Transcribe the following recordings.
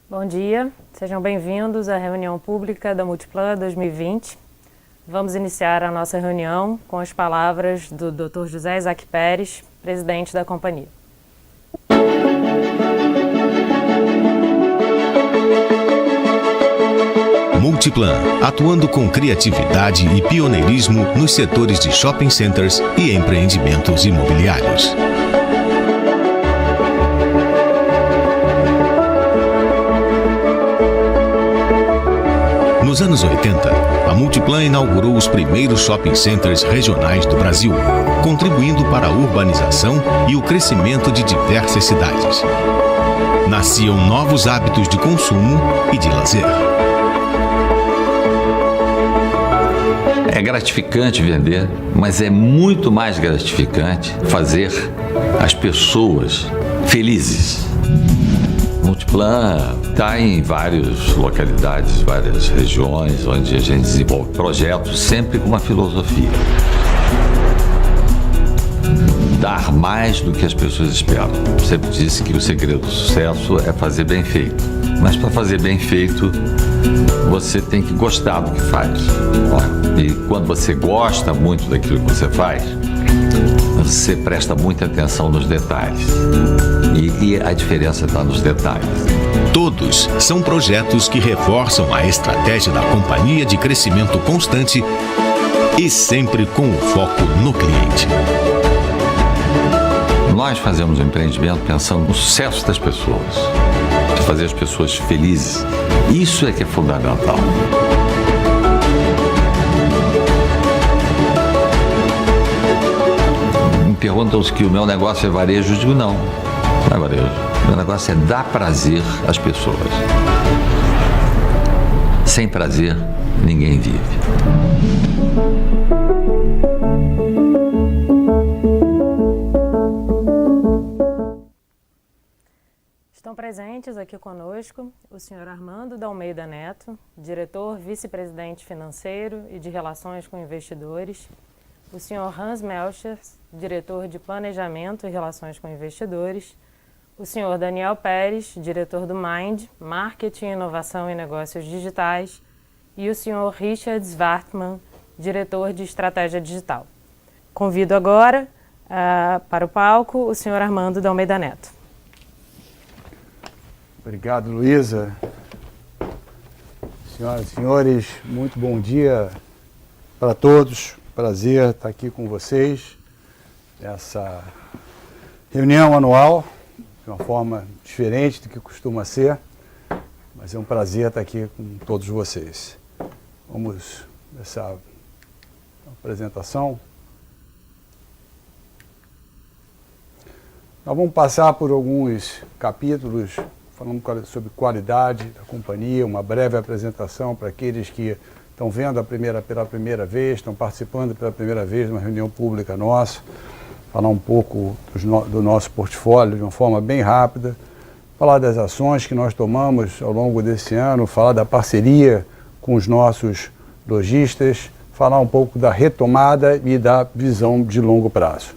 Bom dia, sejam bem-vindos à reunião pública da Multiplan 2020. Vamos iniciar a nossa reunião com as palavras do Dr. José Isaac Pérez, presidente da companhia. Multiplan, atuando com criatividade e pioneirismo nos setores de shopping centers e empreendimentos imobiliários. Nos anos 80, a Multiplan inaugurou os primeiros shopping centers regionais do Brasil, contribuindo para a urbanização e o crescimento de diversas cidades. Nasciam novos hábitos de consumo e de lazer. É gratificante vender, mas é muito mais gratificante fazer as pessoas felizes. Multiplan está em várias localidades, várias regiões, onde a gente desenvolve projetos sempre com uma filosofia. Dar mais do que as pessoas esperam. Sempre disse que o segredo do sucesso é fazer bem feito. Mas para fazer bem feito, você tem que gostar do que faz. E quando você gosta muito daquilo que você faz, você presta muita atenção nos detalhes. E a diferença está nos detalhes. Todos são projetos que reforçam a estratégia da companhia de crescimento constante e sempre com o foco no cliente. Nós fazemos um empreendimento pensando no sucesso das pessoas, de fazer as pessoas felizes. Isso é que é fundamental. Me perguntam se o meu negócio é varejo, eu digo não é varejo. Meu negócio é dar prazer às pessoas. Sem prazer, ninguém vive. Estão presentes aqui conosco o senhor Armando da Almeida Neto, diretor vice-presidente financeiro e de relações com investidores, o senhor Hans Melchers, diretor de planejamento e relações com investidores, o senhor Daniel Pérez, diretor do Mind, marketing, inovação e negócios digitais, e o senhor Richard Svartman, diretor de estratégia digital. Convido agora para o palco o senhor Armando da Almeida Neto. Obrigado, Luísa. Senhoras e senhores, muito bom dia para todos. Prazer estar aqui com vocês nessa reunião anual, de uma forma diferente do que costuma ser, mas é um prazer estar aqui com todos vocês. Vamos começar a apresentação. Nós vamos passar por alguns capítulos falando sobre qualidade da companhia, uma breve apresentação para aqueles que estão vendo pela primeira vez, estão participando pela primeira vez de uma reunião pública nossa, falar um pouco do nosso portfólio de uma forma bem rápida, falar das ações que nós tomamos ao longo desse ano, falar da parceria com os nossos lojistas, falar um pouco da retomada e da visão de longo prazo.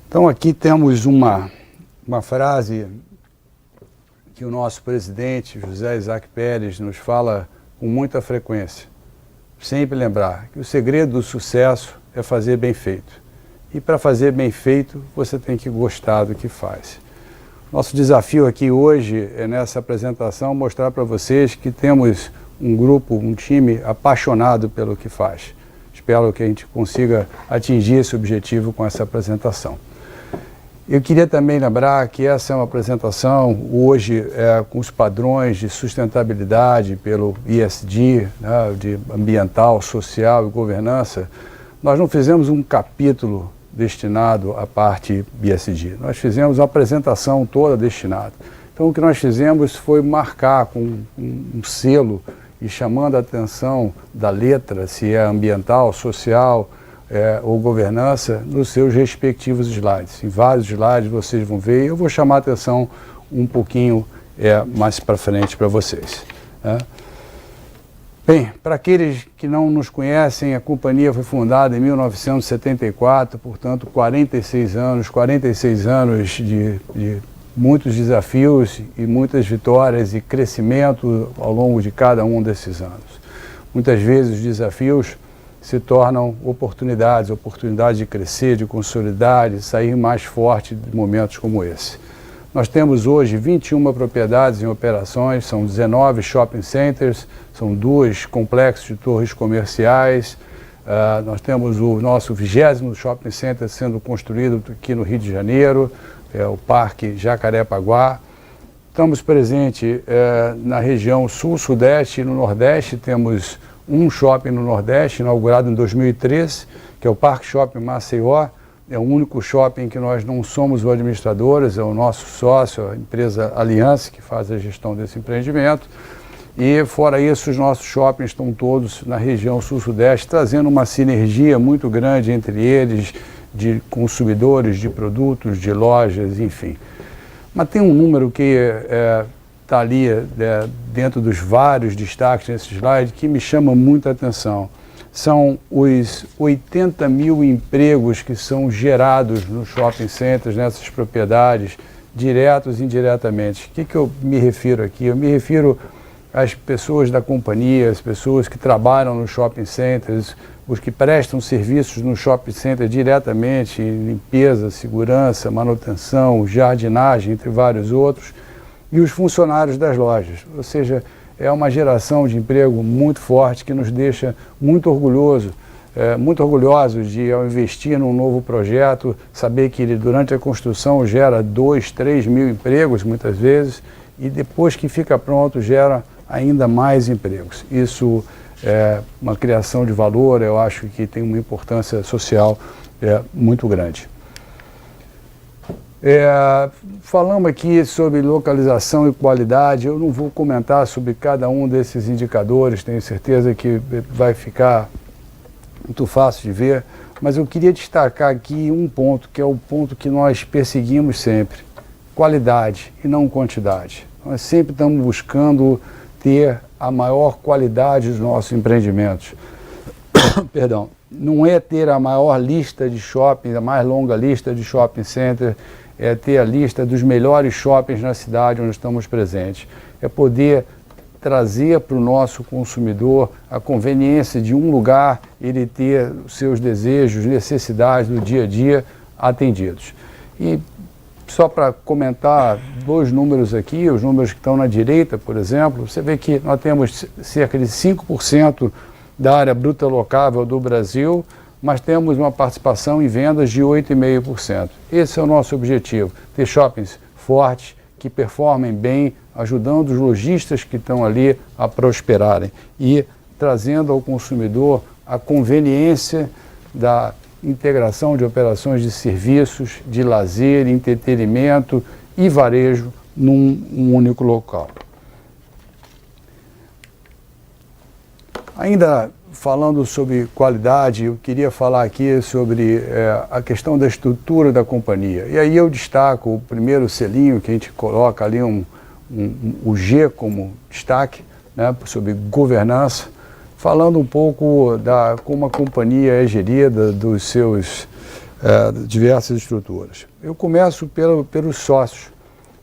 Então aqui temos uma frase que o nosso presidente, José Isaac Pérez, nos fala com muita frequência. Sempre lembrar que o segredo do sucesso é fazer bem feito. E para fazer bem feito, você tem que gostar do que faz. Nosso desafio aqui hoje é, nessa apresentação, mostrar para vocês que temos um grupo, um time apaixonado pelo que faz. Espero que a gente consiga atingir esse objetivo com essa apresentação. Eu queria também lembrar que essa é uma apresentação hoje com os padrões de sustentabilidade pelo ESG, né, de ambiental, social e governança. Nós não fizemos um capítulo destinado à parte ESG, nós fizemos uma apresentação toda destinada. Então o que nós fizemos foi marcar com um selo e chamando a atenção da letra, se é ambiental, social, ou governança, nos seus respectivos slides. Em vários slides vocês vão ver, eu vou chamar a atenção um pouquinho mais para frente para vocês. Bem, para aqueles que não nos conhecem, a companhia foi fundada em 1974, portanto 46 anos de muitos desafios e muitas vitórias e crescimento ao longo de cada um desses anos. Muitas vezes os desafios se tornam oportunidades de crescer, de consolidar, de sair mais forte de momentos como esse. Nós temos hoje 21 propriedades em operações, são 19 shopping centers, são 2 complexos de torres comerciais. Nós temos o nosso 20º shopping center sendo construído aqui no Rio de Janeiro, o Parque Jacarepaguá. Estamos presentes na região sul-sudeste e no nordeste. Temos um shopping no nordeste, inaugurado em 2013, que é o Parque Shopping Maceió. É o único shopping que nós não somos os administradores, é o nosso sócio, a empresa Aliança, que faz a gestão desse empreendimento. E, fora isso, os nossos shoppings estão todos na região sul-sudeste, trazendo uma sinergia muito grande entre eles, de consumidores, de produtos, de lojas, enfim. Mas tem um número que está ali dentro dos vários destaques nesse slide que me chama muita atenção. São os 80 mil empregos que são gerados nos shopping centers, nessas propriedades, diretos e indiretamente. O que eu me refiro aqui? Eu me refiro às pessoas da companhia, as pessoas que trabalham nos shopping centers, os que prestam serviços no shopping center diretamente, limpeza, segurança, manutenção, jardinagem, entre vários outros, e os funcionários das lojas. Ou seja, é uma geração de emprego muito forte que nos deixa muito orgulhosos de, ao investir num novo projeto, saber que ele, durante a construção, gera 2, 3 mil empregos, muitas vezes, e depois que fica pronto, gera ainda mais empregos. Isso é uma criação de valor, eu acho que tem uma importância social muito grande. Falamos aqui sobre localização e qualidade. Eu não vou comentar sobre cada um desses indicadores, tenho certeza que vai ficar muito fácil de ver, mas eu queria destacar aqui um ponto, que é o ponto que nós perseguimos sempre: qualidade e não quantidade. Nós sempre estamos buscando ter a maior qualidade dos nossos empreendimentos. Perdão, não é ter a maior lista de shopping, a mais longa lista de shopping center, é ter a lista dos melhores shoppings na cidade onde estamos presentes. É poder trazer para o nosso consumidor a conveniência de um lugar, ele ter os seus desejos, necessidades do dia a dia atendidos. E só para comentar 2 números aqui, os números que estão na direita, por exemplo, você vê que nós temos cerca de 5% da área bruta locável do Brasil, mas temos uma participação em vendas de 8,5%. Esse é o nosso objetivo, ter shoppings fortes, que performem bem, ajudando os lojistas que estão ali a prosperarem e trazendo ao consumidor a conveniência da integração de operações de serviços, de lazer, entretenimento e varejo num único local. Ainda falando sobre qualidade, eu queria falar aqui sobre a questão da estrutura da companhia. E aí eu destaco o primeiro selinho que a gente coloca ali, o G como destaque, né, sobre governança, falando um pouco como a companhia é gerida, dos seus diversas estruturas. Eu começo pelos sócios.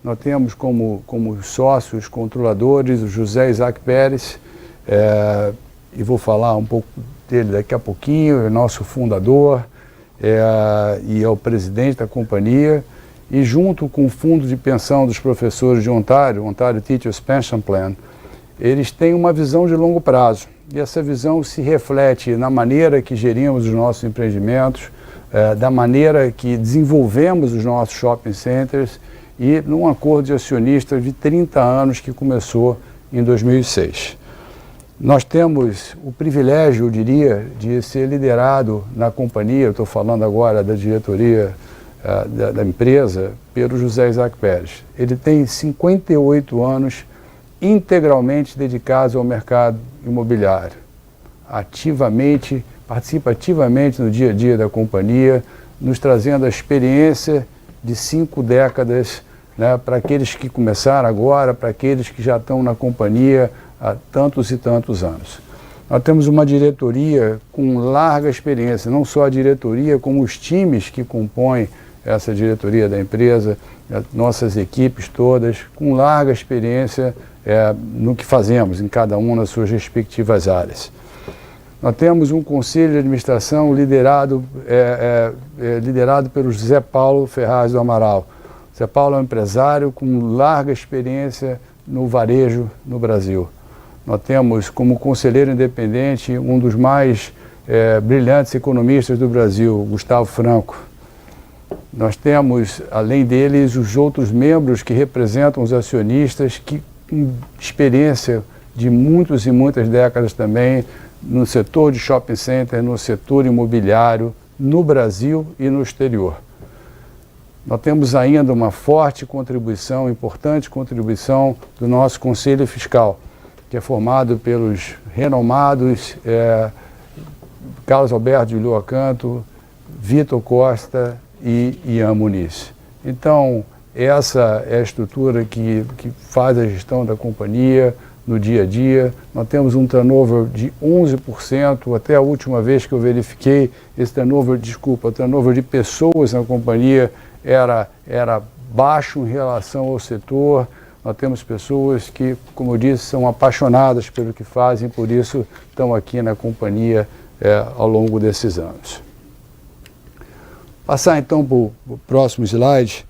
Nós temos como sócios controladores o José Isaac Pérez, e vou falar um pouco dele daqui a pouquinho, é nosso fundador e é o presidente da companhia, e junto com o Fundo de Pensão dos Professores de Ontário, Ontario Teachers Pension Plan, eles têm uma visão de longo prazo, e essa visão se reflete na maneira que gerimos os nossos empreendimentos, da maneira que desenvolvemos os nossos shopping centers e num acordo de acionistas de 30 anos que começou em 2006. Nós temos o privilégio, eu diria, de ser liderado na companhia, eu estou falando agora da diretoria da empresa, pelo José Isaac Pérez. Ele tem 58 anos integralmente dedicados ao mercado imobiliário. Participa ativamente no dia a dia da companhia, nos trazendo a experiência de 5 décadas, né, para aqueles que começaram agora, para aqueles que já estão na companhia há tantos e tantos anos. Nós temos uma diretoria com larga experiência, não só a diretoria, como os times que compõem essa diretoria da empresa, nossas equipes todas, com larga experiência no que fazemos, em cada uma das suas respectivas áreas. Nós temos um conselho de administração liderado pelo José Paulo Ferraz do Amaral. José Paulo é um empresário com larga experiência no varejo no Brasil. Nós temos como conselheiro independente um dos mais brilhantes economistas do Brasil, Gustavo Franco. Nós temos, além deles, os outros membros que representam os acionistas, que com experiência de muitas e muitas décadas também, no setor de shopping center, no setor imobiliário, no Brasil e no exterior. Nós temos ainda uma forte contribuição, importante contribuição do nosso Conselho Fiscal, que é formado pelos renomados Carlos Alberto de Ulloa Canto, Vitor Costa e Ian Muniz. Então, essa é a estrutura que faz a gestão da companhia no dia a dia. Nós temos um turnover de 11%, até a última vez que eu verifiquei, esse turnover de pessoas na companhia era baixo em relação ao setor. Nós temos pessoas que, como eu disse, são apaixonadas pelo que fazem, por isso estão aqui na companhia ao longo desses anos. Passar então para o próximo slide.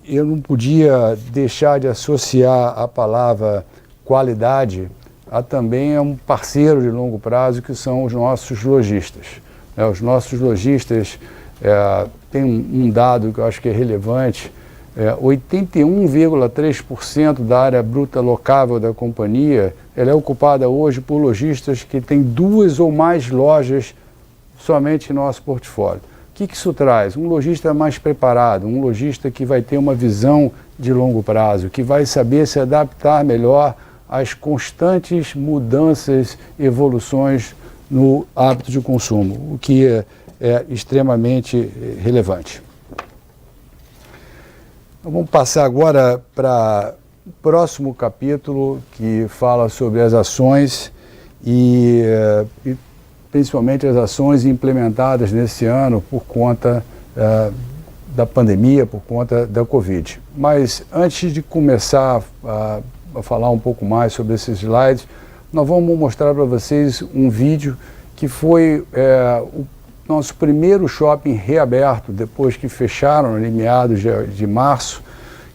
Eu não podia deixar de associar a palavra qualidade a também um parceiro de longo prazo, que são os nossos lojistas. Os nossos lojistas têm um dado que eu acho que é relevante: 81,3% da área bruta locável da companhia ela é ocupada hoje por lojistas que têm 2 ou mais lojas somente em nosso portfólio. O que isso traz? Um lojista mais preparado, um lojista que vai ter uma visão de longo prazo, que vai saber se adaptar melhor às constantes mudanças, evoluções no hábito de consumo, o que é extremamente relevante. Então, vamos passar agora para o próximo capítulo, que fala sobre as ações e principalmente as ações implementadas nesse ano por conta da pandemia, por conta da Covid. Mas antes de começar a falar um pouco mais sobre esses slides, nós vamos mostrar para vocês um vídeo que foi o nosso primeiro shopping reaberto, depois que fecharam em meados de março,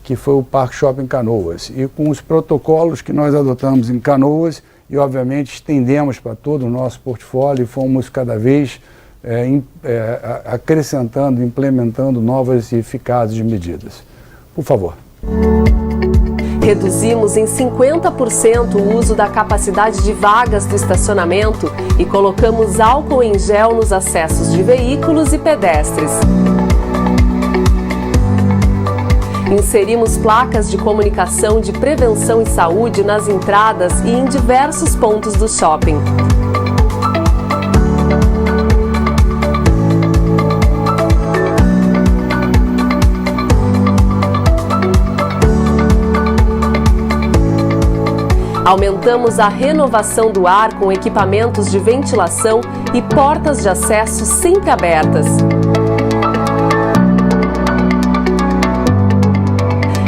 que foi o Parque Shopping Canoas. E com os protocolos que nós adotamos em Canoas, e obviamente estendemos para todo o nosso portfólio e fomos cada vez acrescentando, implementando novas e eficazes medidas. Por favor. Reduzimos em 50% o uso da capacidade de vagas do estacionamento e colocamos álcool em gel nos acessos de veículos e pedestres. Inserimos placas de comunicação de prevenção e saúde nas entradas e em diversos pontos do shopping. Aumentamos a renovação do ar com equipamentos de ventilação e portas de acesso sempre abertas.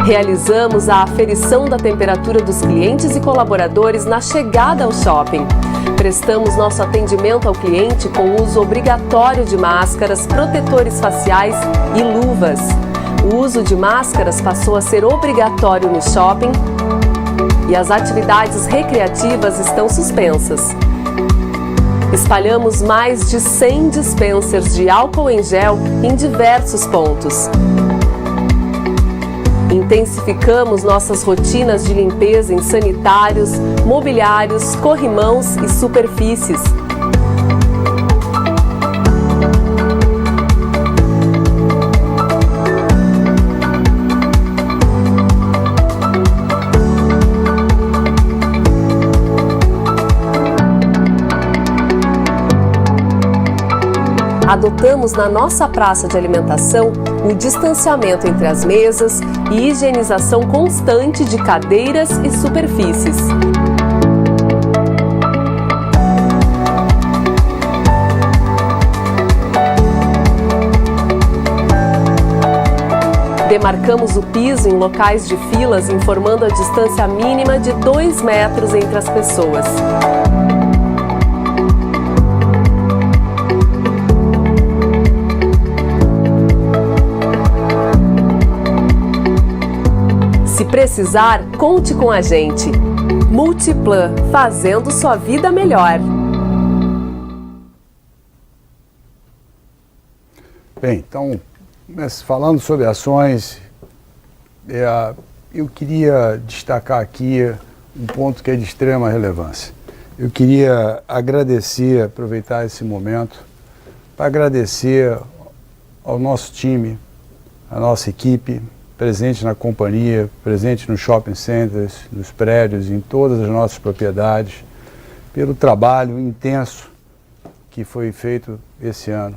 Realizamos a aferição da temperatura dos clientes e colaboradores na chegada ao shopping. Prestamos nosso atendimento ao cliente com o uso obrigatório de máscaras, protetores faciais e luvas. O uso de máscaras passou a ser obrigatório no shopping e as atividades recreativas estão suspensas. Espalhamos mais de 100 dispensers de álcool em gel em diversos pontos. Intensificamos nossas rotinas de limpeza em sanitários, mobiliários, corrimãos e superfícies. Adotamos na nossa praça de alimentação o distanciamento entre as mesas e higienização constante de cadeiras e superfícies. Demarcamos o piso em locais de filas, informando a distância mínima de 2 metros entre as pessoas. Se precisar, conte com a gente. Multiplan, fazendo sua vida melhor. Bem, então, falando sobre ações, eu queria destacar aqui um ponto que é de extrema relevância. Eu queria aproveitar esse momento para agradecer ao nosso time, à nossa equipe, presente na companhia, presente nos shopping centers, nos prédios, em todas as nossas propriedades, pelo trabalho intenso que foi feito esse ano.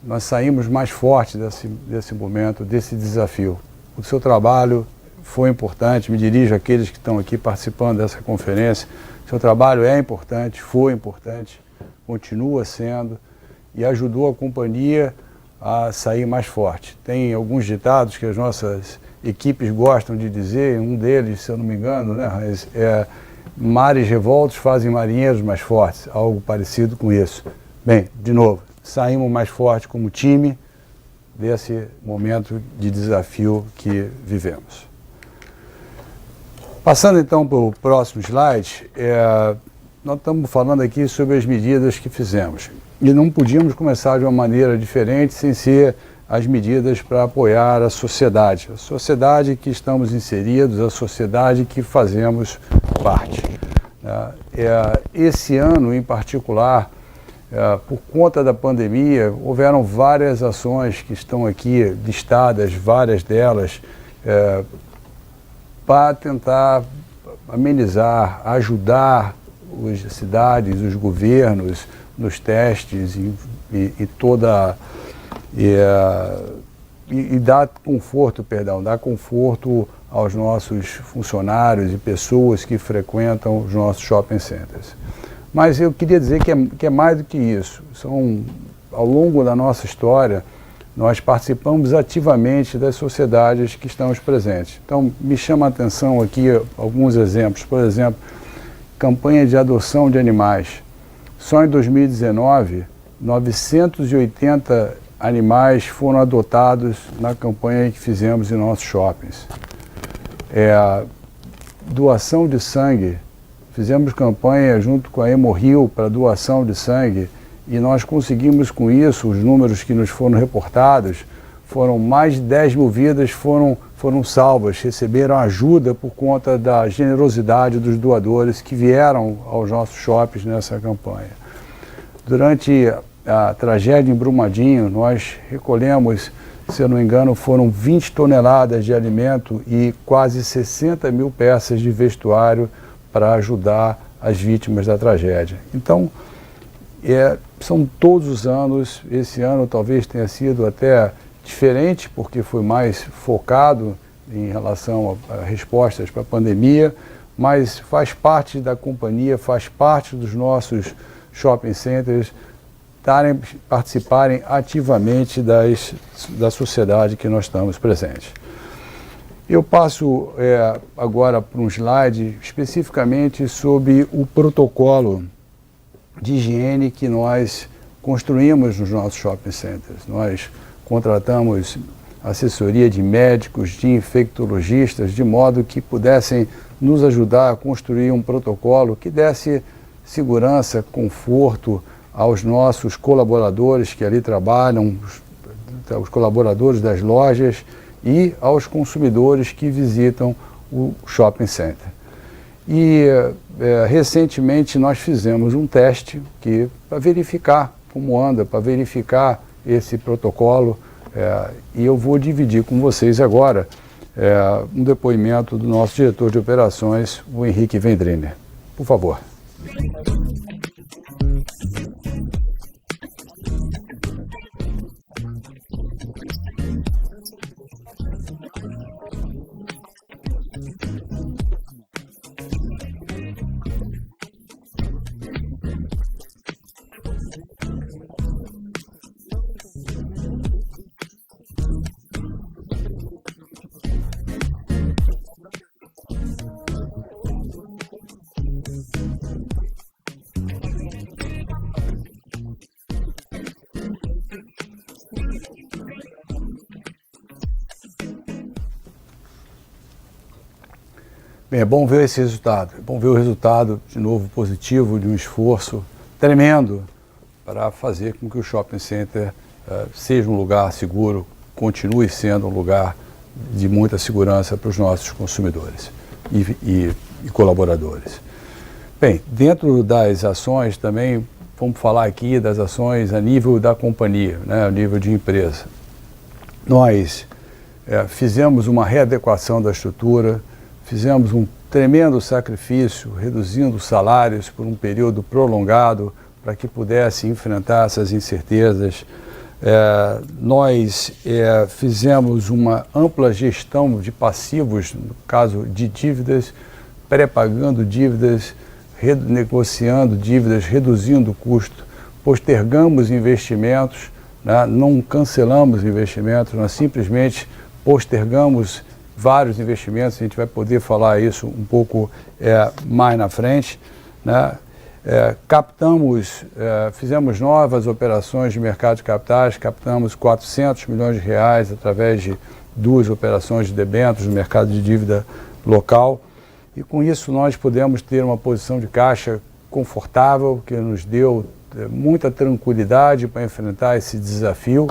Nós saímos mais fortes desse momento, desse desafio. O seu trabalho foi importante, me dirijo àqueles que estão aqui participando dessa conferência. O seu trabalho é importante, foi importante, continua sendo e ajudou a companhia a sair mais forte. Tem alguns ditados que as nossas equipes gostam de dizer, um deles, se eu não me engano, né, é mares revoltos fazem marinheiros mais fortes, algo parecido com isso. Bem, de novo, saímos mais fortes como time desse momento de desafio que vivemos. Passando então para o próximo slide, nós estamos falando aqui sobre as medidas que fizemos. E não podíamos começar de uma maneira diferente sem ser as medidas para apoiar a sociedade que estamos inseridos, a sociedade que fazemos parte. Esse ano, em particular, por conta da pandemia, houveram várias ações que estão aqui listadas, várias delas, para tentar amenizar, ajudar as cidades, os governos, nos testes e dar conforto aos nossos funcionários e pessoas que frequentam os nossos shopping centers. Mas eu queria dizer que é mais do que isso. Ao longo da nossa história, nós participamos ativamente das sociedades que estamos presentes. Então, me chama a atenção aqui alguns exemplos. Por exemplo, campanha de adoção de animais. Só em 2019, 980 animais foram adotados na campanha que fizemos em nossos shoppings. Doação de sangue. Fizemos campanha junto com a Hemorrio para doação de sangue e nós conseguimos com isso, os números que nos foram reportados, foram mais de 10 mil vidas foram salvas, receberam ajuda por conta da generosidade dos doadores que vieram aos nossos shoppings nessa campanha. Durante a tragédia em Brumadinho, nós recolhemos, se eu não me engano, foram 20 toneladas de alimento e quase 60 mil peças de vestuário para ajudar as vítimas da tragédia. Então, são todos os anos, esse ano talvez tenha sido até diferente, porque foi mais focado em relação a respostas para a pandemia, mas faz parte da companhia, faz parte dos nossos shopping centers participarem ativamente da sociedade que nós estamos presentes. Eu passo agora para um slide especificamente sobre o protocolo de higiene que nós construímos nos nossos shopping centers. Nós contratamos assessoria de médicos, de infectologistas, de modo que pudessem nos ajudar a construir um protocolo que desse segurança, conforto aos nossos colaboradores que ali trabalham, os colaboradores das lojas e aos consumidores que visitam o shopping center. E recentemente nós fizemos um teste para verificar como anda, para verificar esse protocolo, e eu vou dividir com vocês agora um depoimento do nosso diretor de operações, o Henrique Vendriner. Por favor. Bem, é bom ver esse resultado, é bom ver o resultado, de novo, positivo, de um esforço tremendo para fazer com que o shopping center seja um lugar seguro, continue sendo um lugar de muita segurança para os nossos consumidores e colaboradores. Bem, dentro das ações também, vamos falar aqui das ações a nível da companhia, né, a nível de empresa. Nós fizemos uma readequação da estrutura, fizemos um tremendo sacrifício, reduzindo salários por um período prolongado para que pudesse enfrentar essas incertezas. Nós fizemos uma ampla gestão de passivos, no caso de dívidas, pré-pagando dívidas, renegociando dívidas, reduzindo o custo, postergamos investimentos, né? Não cancelamos investimentos, nós simplesmente postergamos vários investimentos, a gente vai poder falar isso um pouco mais na frente, né? Fizemos novas operações de mercado de capitais, captamos 400 milhões de reais através de 2 operações de debêntures no mercado de dívida local, e com isso nós pudemos ter uma posição de caixa confortável, que nos deu muita tranquilidade para enfrentar esse desafio.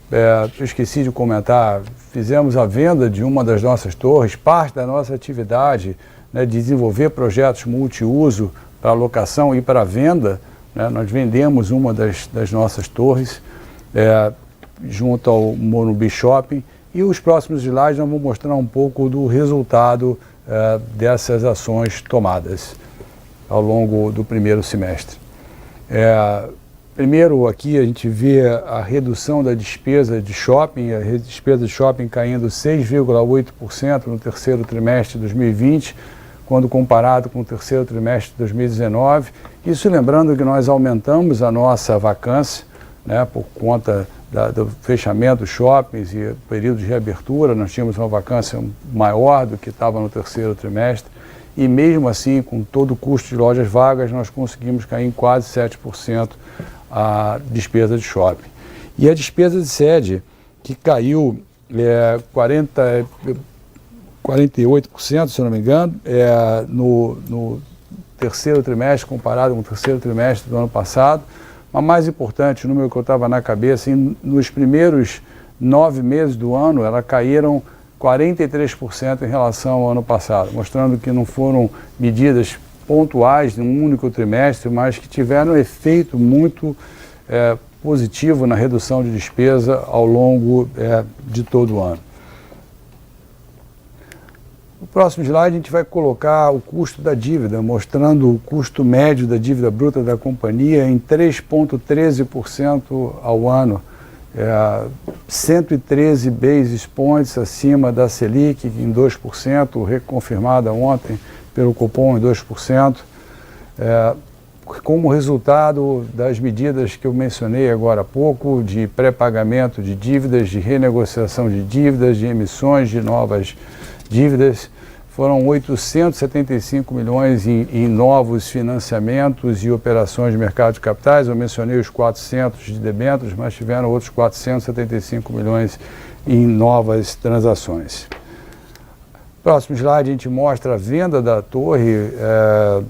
Eu esqueci de comentar, fizemos a venda de uma das nossas torres, parte da nossa atividade, né, de desenvolver projetos multiuso para locação e para venda, né, nós vendemos uma das nossas torres junto ao Morumbi Shopping, e os próximos slides nós vamos mostrar um pouco do resultado dessas ações tomadas ao longo do primeiro semestre. Primeiro aqui a gente vê a redução da despesa de shopping, a despesa de shopping caindo 6,8% no terceiro trimestre de 2020, quando comparado com o terceiro trimestre de 2019. Isso lembrando que nós aumentamos a nossa vacância, né, por conta do fechamento dos shoppings e período de reabertura, nós tínhamos uma vacância maior do que estava no terceiro trimestre, e mesmo assim, com todo o custo de lojas vagas, nós conseguimos cair em quase 7% a despesa de shopping. E a despesa de sede, que caiu 48%, se não me engano, no terceiro trimestre, comparado com o terceiro trimestre do ano passado. Mas mais importante, o número que eu estava na cabeça, nos primeiros 9 meses do ano, elas caíram 43% em relação ao ano passado, mostrando que não foram medidas pontuais num único trimestre, mas que tiveram um efeito muito positivo na redução de despesa ao longo de todo o ano. No próximo slide a gente vai colocar o custo da dívida, mostrando o custo médio da dívida bruta da companhia em 3,13% ao ano, 113 basis points acima da Selic em 2%, reconfirmada ontem pelo Copom em 2%, como resultado das medidas que eu mencionei agora há pouco, de pré-pagamento de dívidas, de renegociação de dívidas, de emissões de novas dívidas. Foram 875 milhões em novos financiamentos e operações de mercado de capitais. Eu mencionei os 400 de debêntures, mas tiveram outros 475 milhões em novas transações. Próximo slide a gente mostra a venda da torre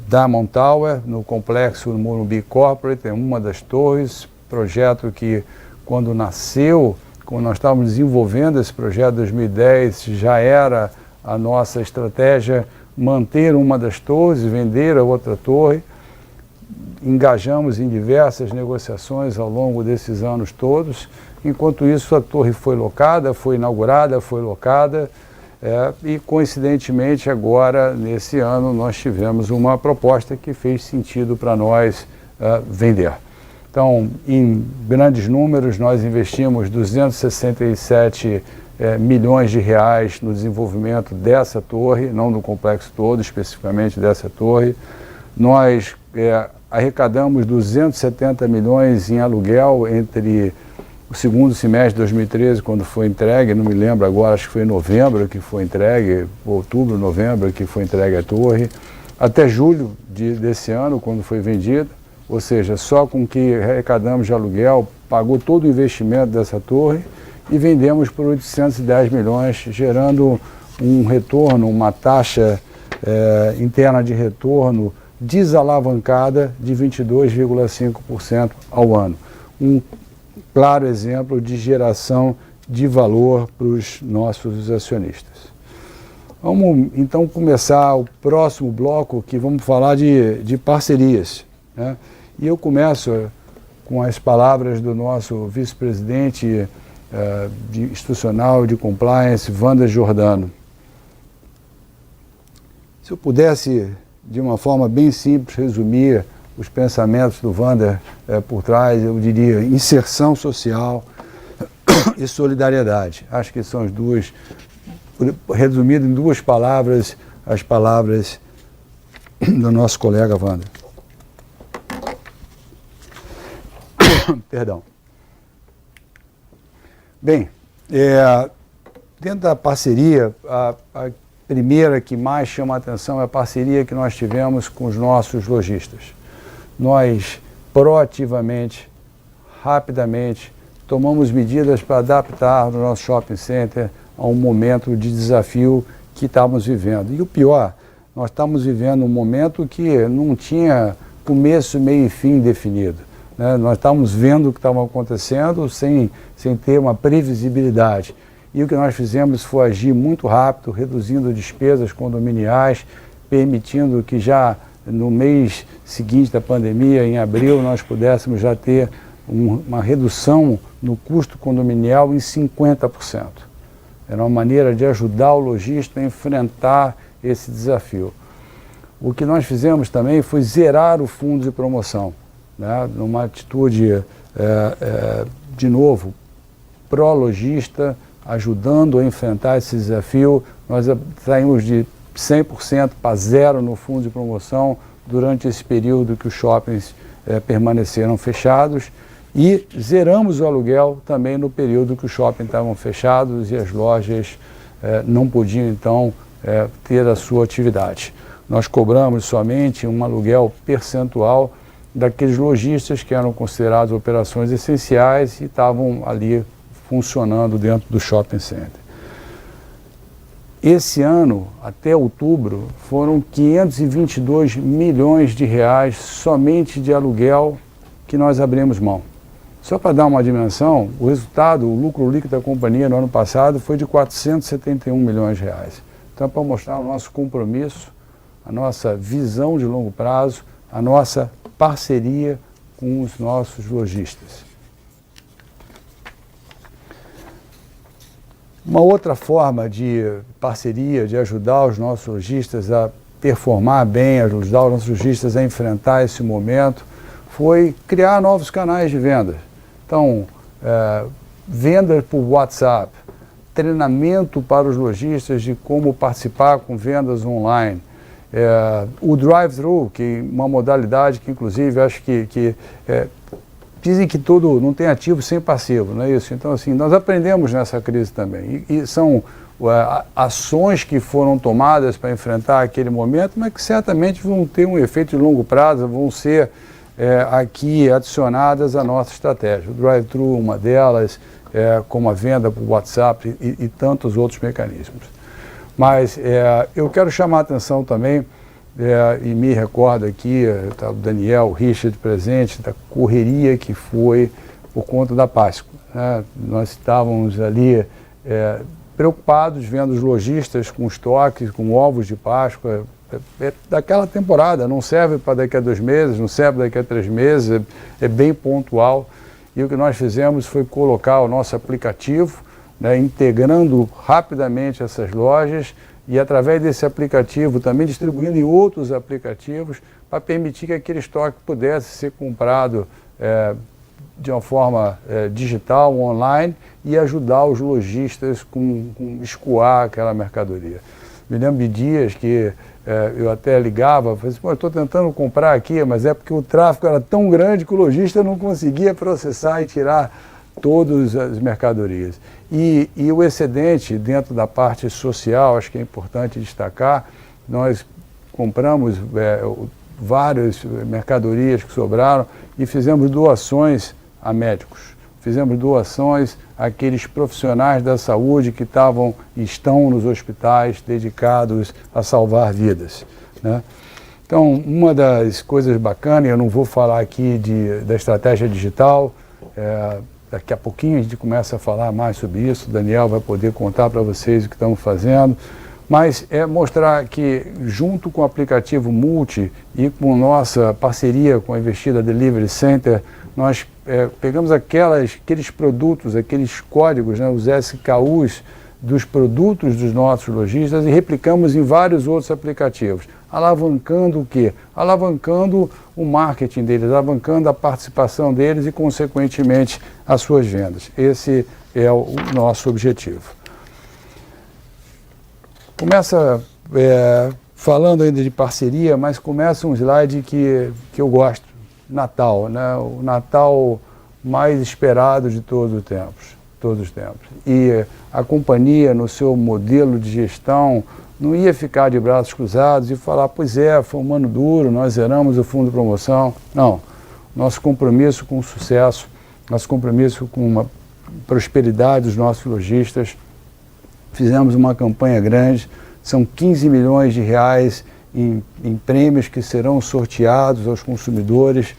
Diamond Tower no complexo Morumbi Corporate, é uma das torres, projeto que quando nasceu, quando nós estávamos desenvolvendo esse projeto em 2010, já era a nossa estratégia manter uma das torres e vender a outra torre. Engajamos em diversas negociações ao longo desses anos todos. Enquanto isso, a torre foi locada, foi inaugurada, foi locada, e coincidentemente agora, nesse ano, nós tivemos uma proposta que fez sentido para nós vender. Então, em grandes números, nós investimos 267 milhões de reais no desenvolvimento dessa torre, não do complexo todo, especificamente dessa torre. Nós arrecadamos 270 milhões em aluguel entre o segundo semestre de 2013, quando foi entregue, não me lembro agora, acho que foi em novembro que foi entregue, outubro, novembro que foi entregue a torre, até julho desse ano, quando foi vendida, ou seja, só com o que arrecadamos de aluguel, pagou todo o investimento dessa torre, e vendemos por 810 milhões, gerando um retorno, uma taxa interna de retorno desalavancada de 22,5% ao ano. Um claro exemplo de geração de valor para os nossos acionistas. Vamos então começar o próximo bloco, que vamos falar de parcerias, né? E eu começo com as palavras do nosso vice-presidente institucional de compliance, Wander Giordano. Se eu pudesse, de uma forma bem simples, resumir os pensamentos do Wander por trás, eu diria inserção social e solidariedade. Acho que são as duas, resumido em duas palavras, as palavras do nosso colega Wander. Perdão. Bem, dentro da parceria, a primeira que mais chama a atenção é a parceria que nós tivemos com os nossos lojistas. Nós, proativamente, rapidamente, tomamos medidas para adaptar o nosso shopping center a um momento de desafio que estávamos vivendo. E o pior, nós estamos vivendo um momento que não tinha começo, meio e fim definido, né? Nós estávamos vendo o que estava acontecendo sem ter uma previsibilidade. E o que nós fizemos foi agir muito rápido, reduzindo despesas condominiais, permitindo que já no mês seguinte da pandemia, em abril, nós pudéssemos já ter uma redução no custo condominial em 50%. Era uma maneira de ajudar o lojista a enfrentar esse desafio. O que nós fizemos também foi zerar o fundo de promoção, né? Numa atitude, de novo, pró-lojista, ajudando a enfrentar esse desafio. Nós saímos de 100% para zero no fundo de promoção durante esse período que os shoppings permaneceram fechados, e zeramos o aluguel também no período que os shoppings estavam fechados e as lojas não podiam então ter a sua atividade. Nós cobramos somente um aluguel percentual daqueles lojistas que eram considerados operações essenciais e estavam ali funcionando dentro do shopping center. Esse ano, até outubro, foram 522 milhões de reais somente de aluguel que nós abrimos mão. Só para dar uma dimensão, o resultado, o lucro líquido da companhia no ano passado foi de 471 milhões de reais. Então, para mostrar o nosso compromisso, a nossa visão de longo prazo, a nossa parceria com os nossos lojistas. Uma outra forma de parceria, de ajudar os nossos lojistas a performar bem, ajudar os nossos lojistas a enfrentar esse momento, foi criar novos canais de venda. Então, venda por WhatsApp, treinamento para os lojistas de como participar com vendas online, o drive-thru, que é uma modalidade que, inclusive, acho que dizem que tudo não tem ativo sem passivo, não é isso? Então, assim, nós aprendemos nessa crise também. E são ações que foram tomadas para enfrentar aquele momento, mas que certamente vão ter um efeito de longo prazo, vão ser aqui adicionadas à nossa estratégia. O drive-thru, uma delas, como a venda por WhatsApp e tantos outros mecanismos. Mas eu quero chamar a atenção também, e me recordo aqui, tá o Daniel, o Richard presente, da correria que foi por conta da Páscoa, né? Nós estávamos ali preocupados, vendo os lojistas com estoques, com ovos de Páscoa, daquela temporada, não serve para daqui a 2 meses, não serve daqui a 3 meses, é bem pontual. E o que nós fizemos foi colocar o nosso aplicativo, né, integrando rapidamente essas lojas, e através desse aplicativo também distribuindo em outros aplicativos para permitir que aquele estoque pudesse ser comprado de uma forma digital, online, e ajudar os lojistas com escoar aquela mercadoria. Me lembro de dias que eu até ligava, falei assim, estou tentando comprar aqui, mas é porque o tráfego era tão grande que o lojista não conseguia processar e tirar todas as mercadorias. E o excedente, dentro da parte social, acho que é importante destacar, nós compramos várias mercadorias que sobraram e fizemos doações a médicos, fizemos doações àqueles profissionais da saúde que estavam e estão nos hospitais dedicados a salvar vidas, né? Então, uma das coisas bacanas, eu não vou falar aqui da estratégia digital, daqui a pouquinho a gente começa a falar mais sobre isso, o Daniel vai poder contar para vocês o que estamos fazendo, mas é mostrar que, junto com o aplicativo Multi e com nossa parceria com a Investida Delivery Center, nós pegamos aqueles produtos, aqueles códigos, né, os SKUs dos produtos dos nossos lojistas e replicamos em vários outros aplicativos, alavancando o quê? Alavancando o marketing deles, alavancando a participação deles e, consequentemente, as suas vendas. Esse é o nosso objetivo. Começa falando ainda de parceria, mas começa um slide que eu gosto, Natal, né? O Natal mais esperado de todos os tempos. E a companhia, no seu modelo de gestão, não ia ficar de braços cruzados e falar, pois foi um ano duro, nós zeramos o fundo de promoção. Não, nosso compromisso com o sucesso, nosso compromisso com uma prosperidade dos nossos lojistas. Fizemos uma campanha grande, são 15 milhões de reais em prêmios que serão sorteados aos consumidores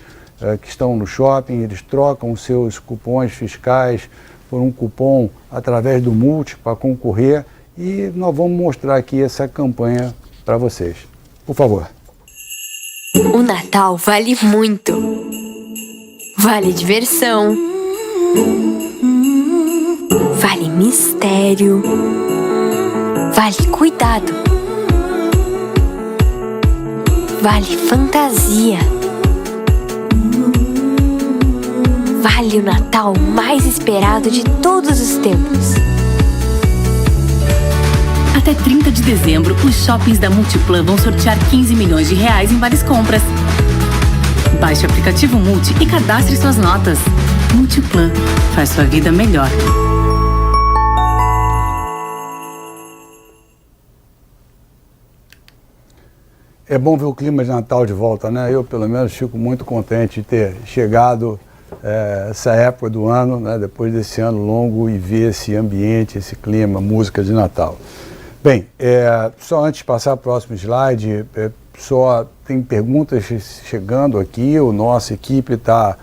que estão no shopping. Eles trocam seus cupons fiscais por um cupom através do Multi para concorrer e nós vamos mostrar aqui essa campanha para vocês. Por favor. O Natal vale muito. Vale diversão. Vale mistério. Vale cuidado. Vale fantasia. Vale o Natal mais esperado de todos os tempos. Até 30 de dezembro, os shoppings da Multiplan vão sortear 15 milhões de reais em várias compras. Baixe o aplicativo Multi e cadastre suas notas. Multiplan faz sua vida melhor. É bom ver o clima de Natal de volta, né? Eu, pelo menos, fico muito contente de ter chegado essa época do ano, né? Depois desse ano longo, e ver esse ambiente, esse clima, música de Natal. Bem, só antes de passar para o próximo slide, só tem perguntas chegando aqui, a nossa equipe está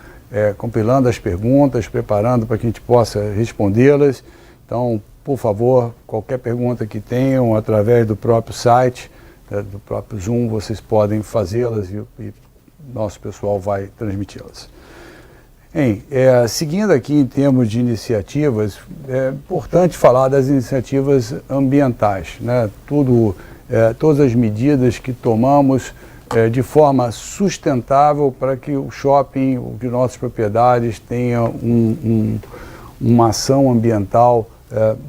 compilando as perguntas, preparando para que a gente possa respondê-las. Então, por favor, qualquer pergunta que tenham através do próprio site, do próprio Zoom, vocês podem fazê-las e nosso pessoal vai transmiti-las. Seguindo aqui em termos de iniciativas, é importante falar das iniciativas ambientais, né? Todas as medidas que tomamos de forma sustentável para que o shopping, que nossas propriedades tenham uma ação ambiental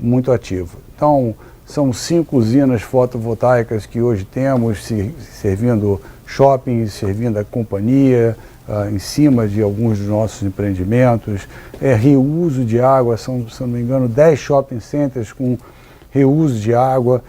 muito ativa. Então, são 5 usinas fotovoltaicas que hoje temos, servindo shopping, servindo a companhia, em cima de alguns dos nossos empreendimentos. Reuso de água, se não me engano, 10 shopping centers com reuso de água.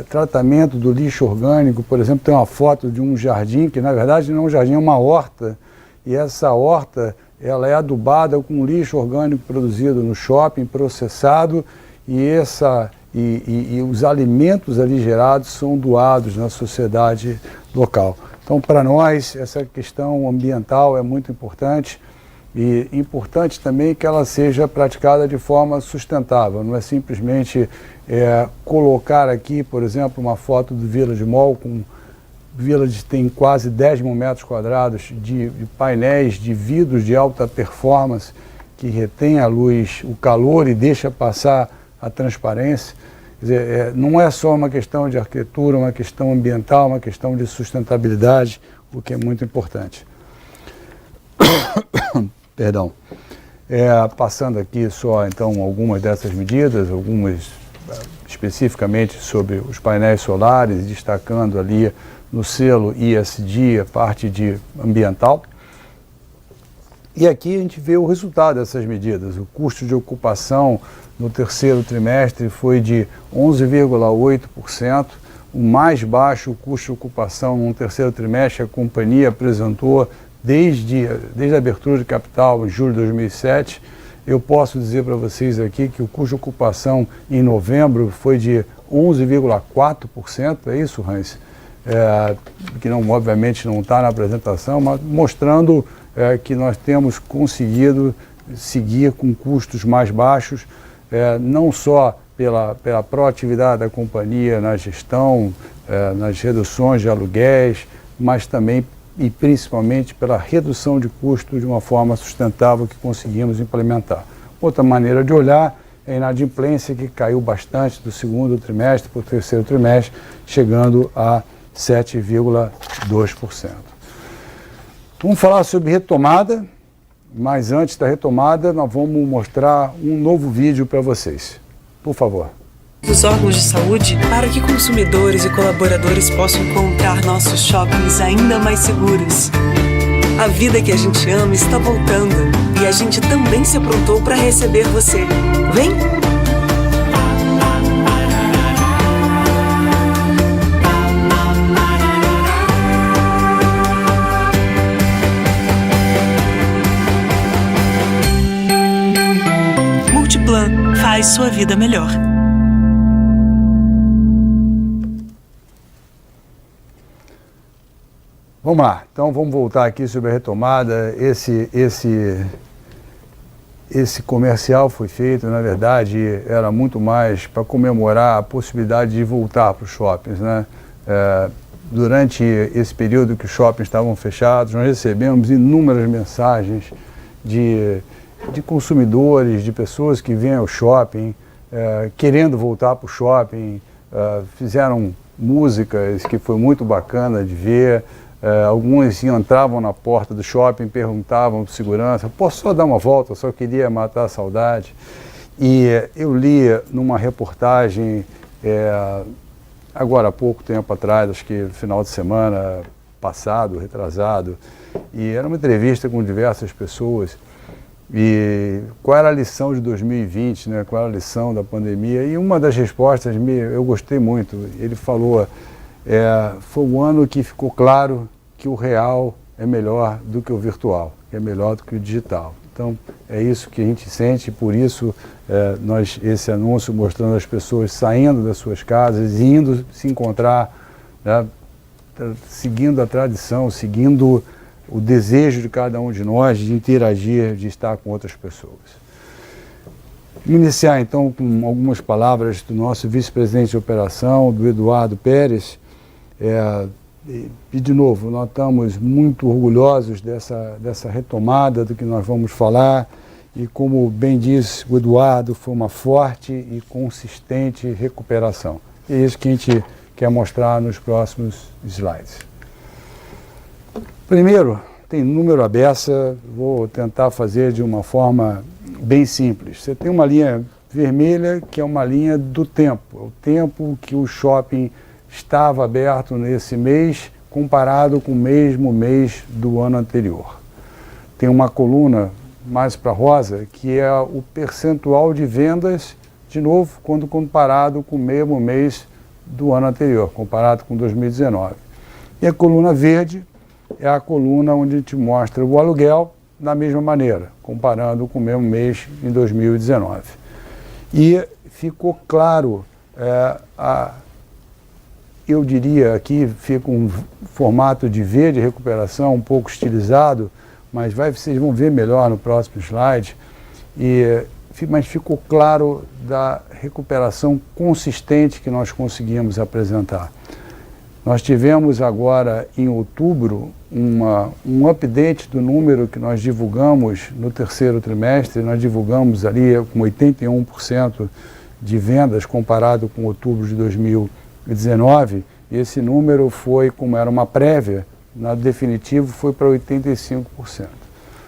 Tratamento do lixo orgânico, por exemplo, tem uma foto de um jardim, que na verdade não é um jardim, é uma horta, e essa horta ela é adubada com lixo orgânico produzido no shopping, processado, e os alimentos ali gerados são doados na sociedade local. Então, para nós, essa questão ambiental é muito importante, e importante também que ela seja praticada de forma sustentável. Não é simplesmente colocar aqui, por exemplo, uma foto do Village Mall, Village tem quase 10 mil metros quadrados de painéis de vidros de alta performance que retém a luz, o calor e deixa passar a transparência. Quer dizer, não é só uma questão de arquitetura, uma questão ambiental, uma questão de sustentabilidade, o que é muito importante. Perdão. Passando aqui só, então, algumas dessas medidas, algumas especificamente sobre os painéis solares, destacando ali no selo ESG a parte de ambiental. E aqui a gente vê o resultado dessas medidas. O custo de ocupação no terceiro trimestre foi de 11,8%, o mais baixo custo de ocupação no terceiro trimestre a companhia apresentou desde a abertura de capital em julho de 2007. eu posso dizer para vocês aqui que o custo de ocupação em novembro foi de 11,4%, é isso, Hans? Que não, obviamente não está na apresentação, mas mostrando que nós temos conseguido seguir com custos mais baixos, não só pela proatividade da companhia na gestão, nas reduções de aluguéis, mas também e principalmente pela redução de custo de uma forma sustentável que conseguimos implementar. Outra maneira de olhar é a inadimplência, que caiu bastante do segundo trimestre para o terceiro trimestre, chegando a 7,2%. Vamos falar sobre retomada, mas antes da retomada nós vamos mostrar um novo vídeo para vocês. Por favor. Os órgãos de saúde para que consumidores e colaboradores possam encontrar nossos shoppings ainda mais seguros. A vida que a gente ama está voltando e a gente também se aprontou para receber você. Vem! Multiplan faz sua vida melhor. Vamos lá, então vamos voltar aqui sobre a retomada. Esse comercial foi feito, na verdade, era muito mais para comemorar a possibilidade de voltar para os shoppings, né? Durante esse período que os shoppings estavam fechados, nós recebemos inúmeras mensagens de consumidores, de pessoas que vêm ao shopping, querendo voltar para o shopping, fizeram músicas que foi muito bacana de ver. Alguns entravam na porta do shopping, perguntavam para o segurança: posso só dar uma volta, eu só queria matar a saudade. E eu li numa reportagem, agora há pouco tempo atrás, acho que no final de semana passado, retrasado, e era uma entrevista com diversas pessoas, e qual era a lição de 2020, né? Qual era a lição da pandemia, e uma das respostas eu gostei muito. Ele falou: foi um ano que ficou claro que o real é melhor do que o virtual, que é melhor do que o digital. Então, é isso que a gente sente, e por isso esse anúncio mostrando as pessoas saindo das suas casas e indo se encontrar, né, seguindo a tradição, seguindo o desejo de cada um de nós de interagir, de estar com outras pessoas. Iniciar então com algumas palavras do nosso vice-presidente de operação, do Eduardo Pérez. E de novo, nós estamos muito orgulhosos dessa retomada do que nós vamos falar, e como bem disse o Eduardo, foi uma forte e consistente recuperação. E é isso que a gente quer mostrar nos próximos slides. Primeiro, tem número à beça, vou tentar fazer de uma forma bem simples. Você tem uma linha vermelha, que é uma linha do tempo, é o tempo que o shopping estava aberto nesse mês, comparado com o mesmo mês do ano anterior. Tem uma coluna mais para rosa, que é o percentual de vendas, de novo, quando comparado com o mesmo mês do ano anterior, comparado com 2019. E a coluna verde é a coluna onde a gente mostra o aluguel da mesma maneira, comparando com o mesmo mês em 2019. E ficou claro, eu diria aqui, fica um formato de V de recuperação um pouco estilizado, mas vocês vão ver melhor no próximo slide, mas ficou claro da recuperação consistente que nós conseguimos apresentar. Nós tivemos agora, em outubro, um update do número que nós divulgamos no terceiro trimestre. Nós divulgamos ali com 81% de vendas comparado com outubro de 2019. E esse número foi, como era uma prévia, na definitivo foi para 85%.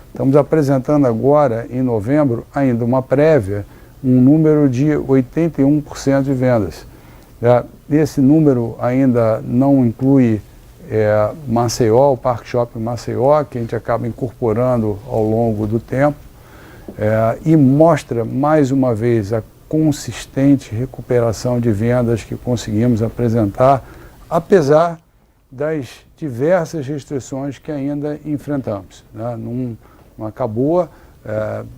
Estamos apresentando agora, em novembro, ainda uma prévia, um número de 81% de vendas. Esse número ainda não inclui Maceió, o Parque Shopping Maceió, que a gente acaba incorporando ao longo do tempo, e mostra mais uma vez a consistente recuperação de vendas que conseguimos apresentar, apesar das diversas restrições que ainda enfrentamos, né? Não acabou,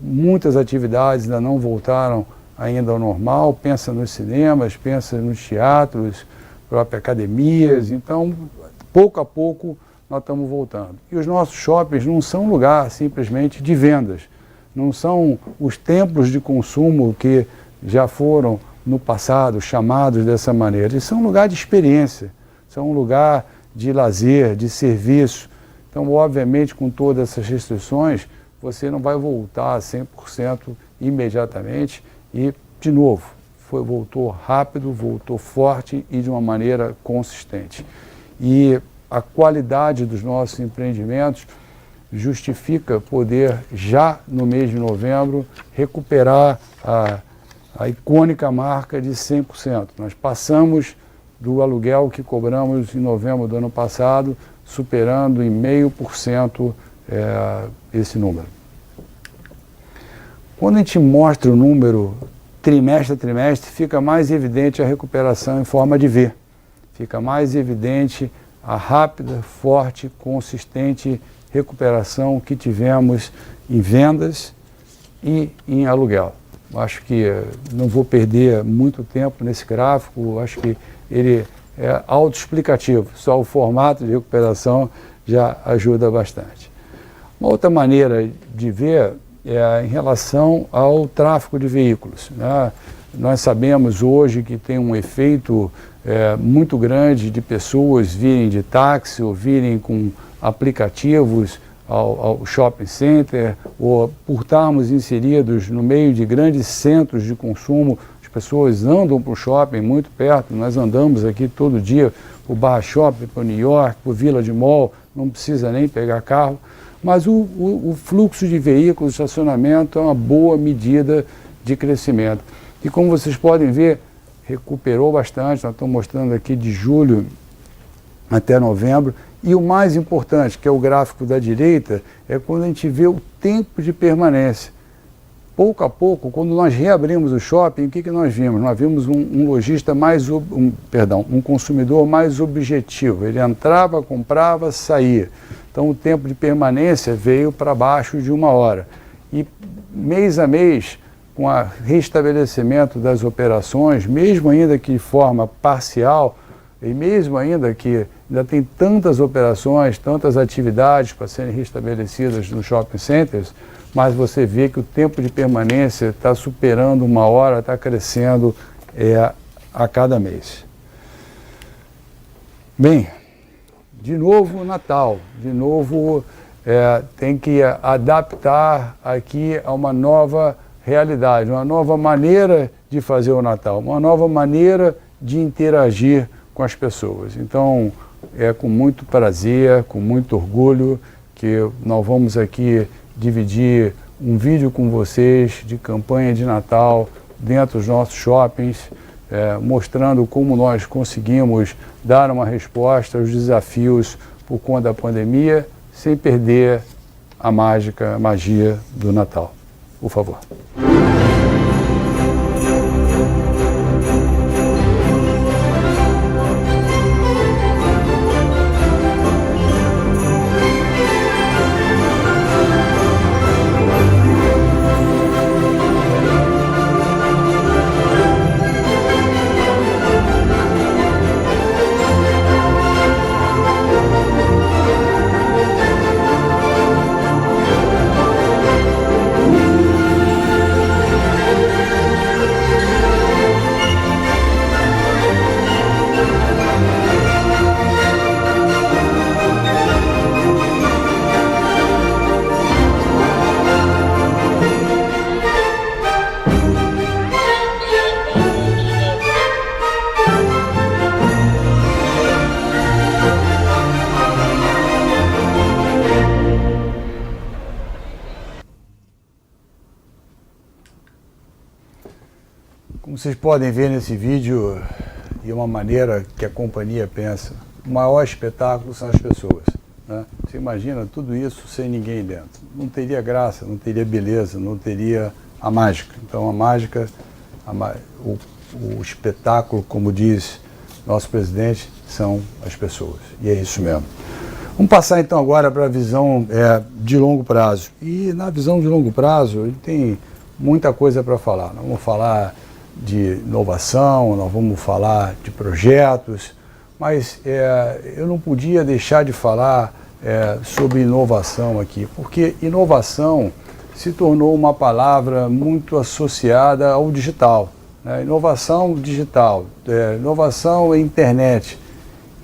muitas atividades ainda não voltaram ainda ao normal, pensa nos cinemas, pensa nos teatros, próprias academias, então pouco a pouco nós estamos voltando. E os nossos shoppings não são lugar simplesmente de vendas, não são os templos de consumo que já foram no passado chamados dessa maneira, eles são um lugar de experiência, são um lugar de lazer, de serviço. Então, obviamente, com todas essas restrições, você não vai voltar a 100% imediatamente e, de novo, voltou rápido, voltou forte e de uma maneira consistente. E a qualidade dos nossos empreendimentos justifica poder, já no mês de novembro, recuperar a icônica marca de 100%. Nós passamos do aluguel que cobramos em novembro do ano passado, superando em 0,5% esse número. Quando a gente mostra o número trimestre a trimestre, fica mais evidente a recuperação em forma de V. Fica mais evidente a rápida, forte, consistente recuperação que tivemos em vendas e em aluguel. Acho que não vou perder muito tempo nesse gráfico, acho que ele é autoexplicativo, só o formato de recuperação já ajuda bastante. Uma outra maneira de ver é em relação ao tráfego de veículos, né? Nós sabemos hoje que tem um efeito muito grande de pessoas virem de táxi ou virem com aplicativos ao shopping center, ou por estarmos inseridos no meio de grandes centros de consumo, as pessoas andam para o shopping muito perto, nós andamos aqui todo dia para o Barra Shopping, para o New York, para o Village Mall, não precisa nem pegar carro, mas o fluxo de veículos, estacionamento é uma boa medida de crescimento. E como vocês podem ver, recuperou bastante, nós estamos mostrando aqui de julho até novembro. E o mais importante, que é o gráfico da direita, é quando a gente vê o tempo de permanência. Pouco a pouco, quando nós reabrimos o shopping, o que nós vimos? Nós vimos um lojista um consumidor mais objetivo. Ele entrava, comprava, saía. Então o tempo de permanência veio para baixo de 1 hora. E mês a mês, com o restabelecimento das operações, mesmo ainda que de forma parcial, e mesmo ainda que ainda tem tantas operações, tantas atividades para serem restabelecidas nos shopping centers, mas você vê que o tempo de permanência está superando 1 hora, está crescendo a cada mês. Bem, de novo Natal, de novo tem que adaptar aqui a uma nova realidade, uma nova maneira de fazer o Natal, uma nova maneira de interagir com as pessoas. Então, é com muito prazer, com muito orgulho que nós vamos aqui dividir um vídeo com vocês de campanha de Natal dentro dos nossos shoppings, mostrando como nós conseguimos dar uma resposta aos desafios por conta da pandemia, sem perder a magia do Natal. Por favor. Como vocês podem ver nesse vídeo, de uma maneira que a companhia pensa, o maior espetáculo são as pessoas, né? Você imagina tudo isso sem ninguém dentro. Não teria graça, não teria beleza, não teria a mágica. Então a mágica, o espetáculo, como diz nosso presidente, são as pessoas. E é isso mesmo. Vamos passar então agora para a visão de longo prazo. E na visão de longo prazo, ele tem muita coisa para falar. Nós vamos falar de inovação, nós vamos falar de projetos, mas eu não podia deixar de falar sobre inovação aqui, porque inovação se tornou uma palavra muito associada ao digital, né? Inovação digital, inovação é internet.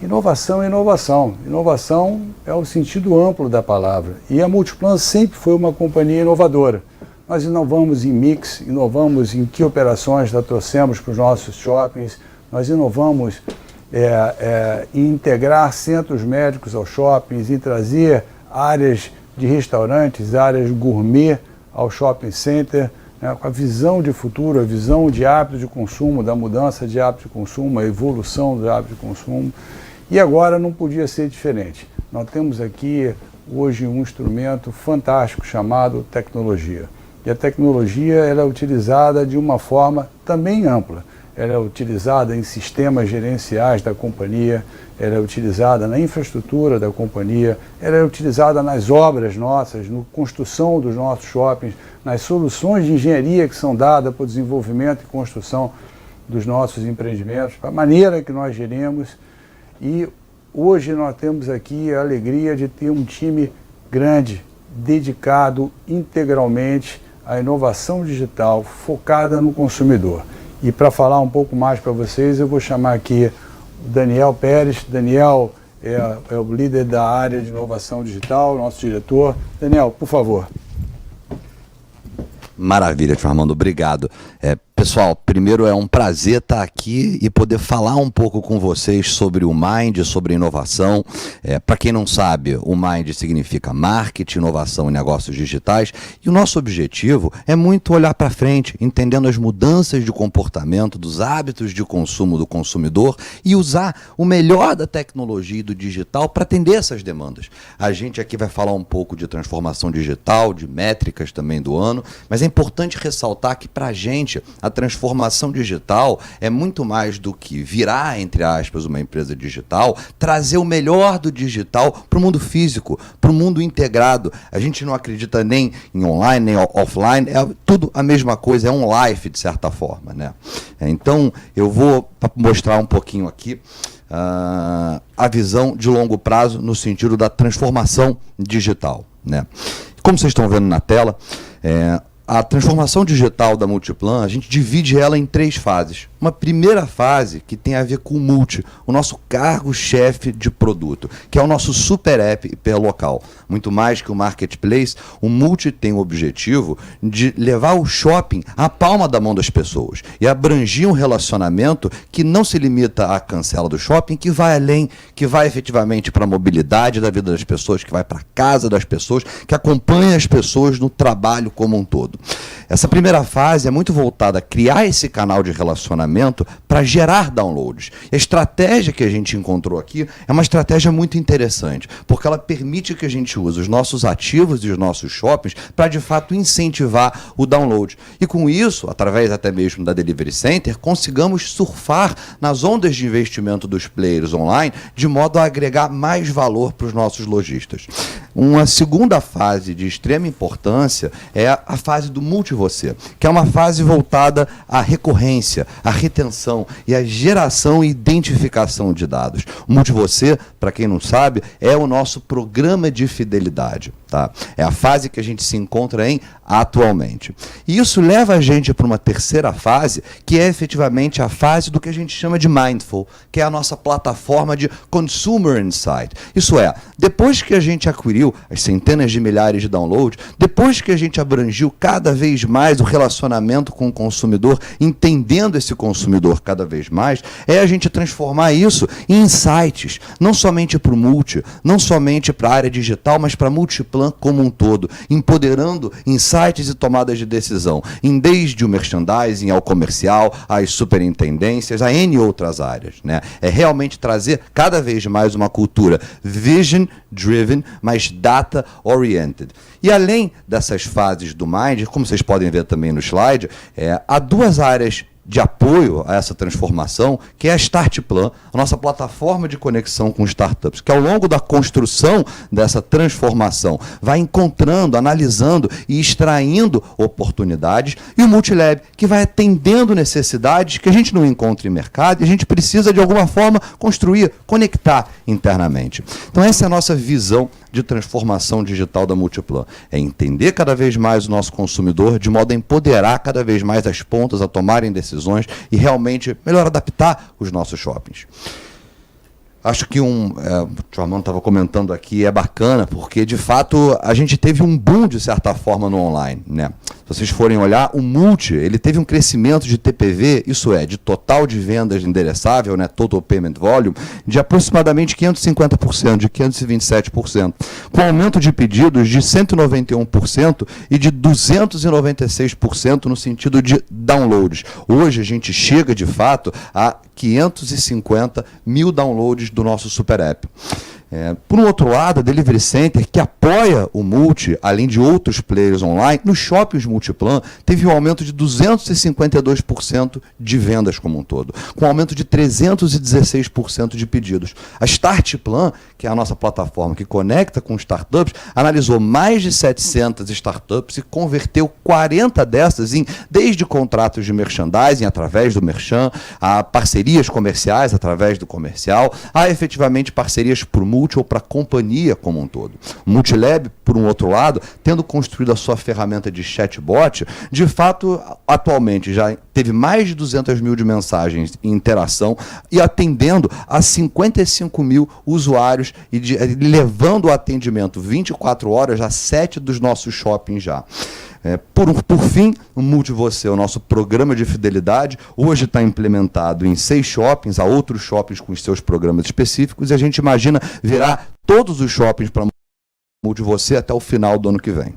Inovação é inovação. Inovação é o sentido amplo da palavra. E a Multiplan sempre foi uma companhia inovadora. Nós inovamos em mix, inovamos em que operações nós trouxemos para os nossos shoppings, nós inovamos em integrar centros médicos aos shoppings, em trazer áreas de restaurantes, áreas gourmet ao shopping center, né, com a visão de futuro, a visão de hábito de consumo, da mudança de hábito de consumo, a evolução do hábito de consumo. E agora não podia ser diferente. Nós temos aqui hoje um instrumento fantástico chamado tecnologia. E a tecnologia ela é utilizada de uma forma também ampla. Ela é utilizada em sistemas gerenciais da companhia, ela é utilizada na infraestrutura da companhia, ela é utilizada nas obras nossas, na construção dos nossos shoppings, nas soluções de engenharia que são dadas para o desenvolvimento e construção dos nossos empreendimentos, para a maneira que nós gerimos. E hoje nós temos aqui a alegria de ter um time grande, dedicado integralmente à inovação digital, focada no consumidor. E para falar um pouco mais para vocês, eu vou chamar aqui o Daniel Pérez. Daniel é o líder da área de inovação digital, nosso diretor. Daniel, por favor. Maravilha, Tio Armando, obrigado. Pessoal, primeiro é um prazer estar aqui e poder falar um pouco com vocês sobre o Mind, sobre inovação. Para quem não sabe, o Mind significa marketing, inovação e negócios digitais. E o nosso objetivo é muito olhar para frente, entendendo as mudanças de comportamento, dos hábitos de consumo do consumidor e usar o melhor da tecnologia e do digital para atender essas demandas. A gente aqui vai falar um pouco de transformação digital, de métricas também do ano, mas é importante ressaltar que para a gente a transformação digital é muito mais do que virar, entre aspas, uma empresa digital, trazer o melhor do digital para o mundo físico, para o mundo integrado. A gente não acredita nem em online, nem offline, é tudo a mesma coisa, é um life, de certa forma, né? Então, eu vou mostrar um pouquinho aqui a visão de longo prazo no sentido da transformação digital, né? Como vocês estão vendo na tela, a transformação digital da Multiplan, a gente divide ela em 3 fases. Uma primeira fase que tem a ver com o Multi, o nosso cargo-chefe de produto, que é o nosso super app hiperlocal. Muito mais que o marketplace, o Multi tem o objetivo de levar o shopping à palma da mão das pessoas e abrangir um relacionamento que não se limita à cancela do shopping, que vai além, que vai efetivamente para a mobilidade da vida das pessoas, que vai para a casa das pessoas, que acompanha as pessoas no trabalho como um todo. Essa primeira fase é muito voltada a criar esse canal de relacionamento para gerar downloads. E a estratégia que a gente encontrou aqui é uma estratégia muito interessante, porque ela permite que a gente use os nossos ativos e os nossos shoppings para, de fato, incentivar o download. E com isso, através até mesmo da Delivery Center, consigamos surfar nas ondas de investimento dos players online, de modo a agregar mais valor para os nossos lojistas. Uma segunda fase de extrema importância é a fase do Multi-Você, que é uma fase voltada à recorrência, à retenção e à geração e identificação de dados. O Multi-Você, para quem não sabe, é o nosso programa de fidelidade. Tá? É a fase que a gente se encontra atualmente. E isso leva a gente para uma terceira fase, que é efetivamente a fase do que a gente chama de Mindful, que é a nossa plataforma de Consumer Insight. Isso é, depois que a gente adquiriu as centenas de milhares de downloads, depois que a gente abrangiu cada vez mais o relacionamento com o consumidor, entendendo esse consumidor cada vez mais, é a gente transformar isso em insights, não somente para o Multi, não somente para a área digital, mas para a Multiplan como um todo, empoderando insights e tomadas de decisão, desde o merchandising ao comercial, às superintendências, a N outras áreas, né? É realmente trazer cada vez mais uma cultura vision-driven, mas data-oriented. E além dessas fases do Mind, como vocês podem ver também no slide, há 2 áreas de apoio a essa transformação, que é a Startplan, a nossa plataforma de conexão com startups, que ao longo da construção dessa transformação vai encontrando, analisando e extraindo oportunidades, e o Multilab, que vai atendendo necessidades que a gente não encontra em mercado e a gente precisa, de alguma forma, construir, conectar internamente. Então essa é a nossa visão de transformação digital da Multiplan. É entender cada vez mais o nosso consumidor, de modo a empoderar cada vez mais as pontas a tomarem decisões e realmente melhor adaptar os nossos shoppings. Acho que o Armando estava comentando aqui, é bacana, porque de fato a gente teve um boom, de certa forma, no online, né? Se vocês forem olhar, o Multi, ele teve um crescimento de TPV, isso é, de total de vendas endereçável, né, Total Payment Volume, de aproximadamente 550%, de 527%, com aumento de pedidos de 191% e de 296% no sentido de downloads. Hoje a gente chega, de fato, a 550 mil downloads do nosso Super App. Por um outro lado, a Delivery Center, que apoia o Multi, além de outros players online, nos shoppings Multiplan, teve um aumento de 252% de vendas como um todo, com um aumento de 316% de pedidos. A Startplan, que é a nossa plataforma que conecta com startups, analisou mais de 700 startups e converteu 40 dessas em, desde contratos de merchandising através do Merchan, a parcerias comerciais através do comercial, a efetivamente parcerias por Multi ou para a companhia como um todo. O Multilab, por um outro lado, tendo construído a sua ferramenta de chatbot, de fato, atualmente já teve mais de 200 mil de mensagens em interação e atendendo a 55 mil usuários e levando o atendimento 24 horas a 7 dos nossos shoppings já. Por fim, o Multi Você, o nosso programa de fidelidade, hoje está implementado em 6 shoppings, há outros shoppings com os seus programas específicos, e a gente imagina virar todos os shoppings para Multi Você até o final do ano que vem.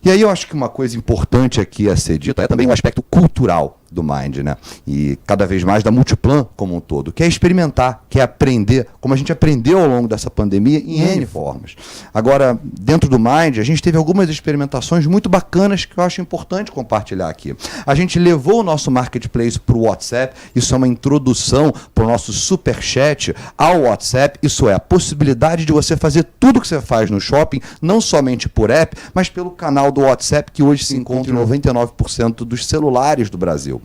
E aí eu acho que uma coisa importante aqui a ser dita é também o aspecto cultural do Mind, né? E cada vez mais da Multiplan como um todo, que é experimentar, que é aprender, como a gente aprendeu ao longo dessa pandemia em N formas. Agora, dentro do Mind, a gente teve algumas experimentações muito bacanas que eu acho importante compartilhar aqui. A gente levou o nosso marketplace para o WhatsApp, isso é uma introdução para o nosso superchat ao WhatsApp, isso é, a possibilidade de você fazer tudo que você faz no shopping, não somente por app, mas pelo canal do WhatsApp, que hoje se encontra em 99% dos celulares do Brasil.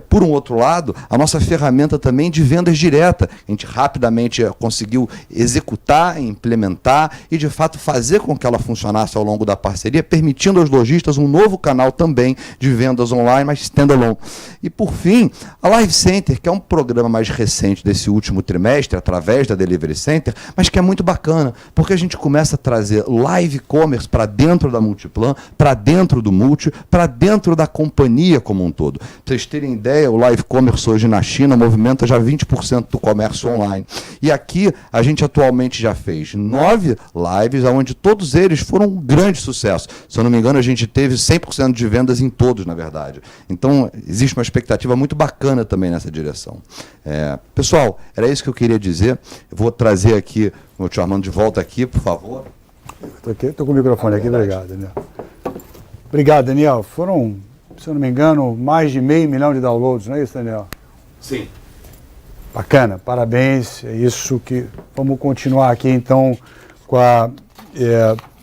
Por um outro lado, a nossa ferramenta também de vendas direta, a gente rapidamente conseguiu executar, implementar e de fato fazer com que ela funcionasse ao longo da parceria, permitindo aos lojistas um novo canal também de vendas online, mas standalone. E por fim, a Live Center, que é um programa mais recente desse último trimestre, através da Delivery Center, mas que é muito bacana, porque a gente começa a trazer live commerce para dentro da Multiplan, para dentro do Multi, para dentro da companhia como um todo. Pra vocês terem ideia, o live commerce hoje na China movimenta já 20% do comércio online. E aqui a gente atualmente já fez 9 lives, onde todos eles foram um grande sucesso. Se eu não me engano, a gente teve 100% de vendas em todos, na verdade. Então, existe uma expectativa muito bacana também nessa direção. Pessoal, era isso que eu queria dizer. Eu vou trazer aqui o tio Armando de volta aqui, por favor. Estou com o microfone aqui, obrigado, Daniel. Obrigado, Daniel. Foram, se eu não me engano, mais de 500 mil de downloads, não é isso, Daniel? Sim. Bacana, parabéns. É isso que vamos continuar aqui, então, com a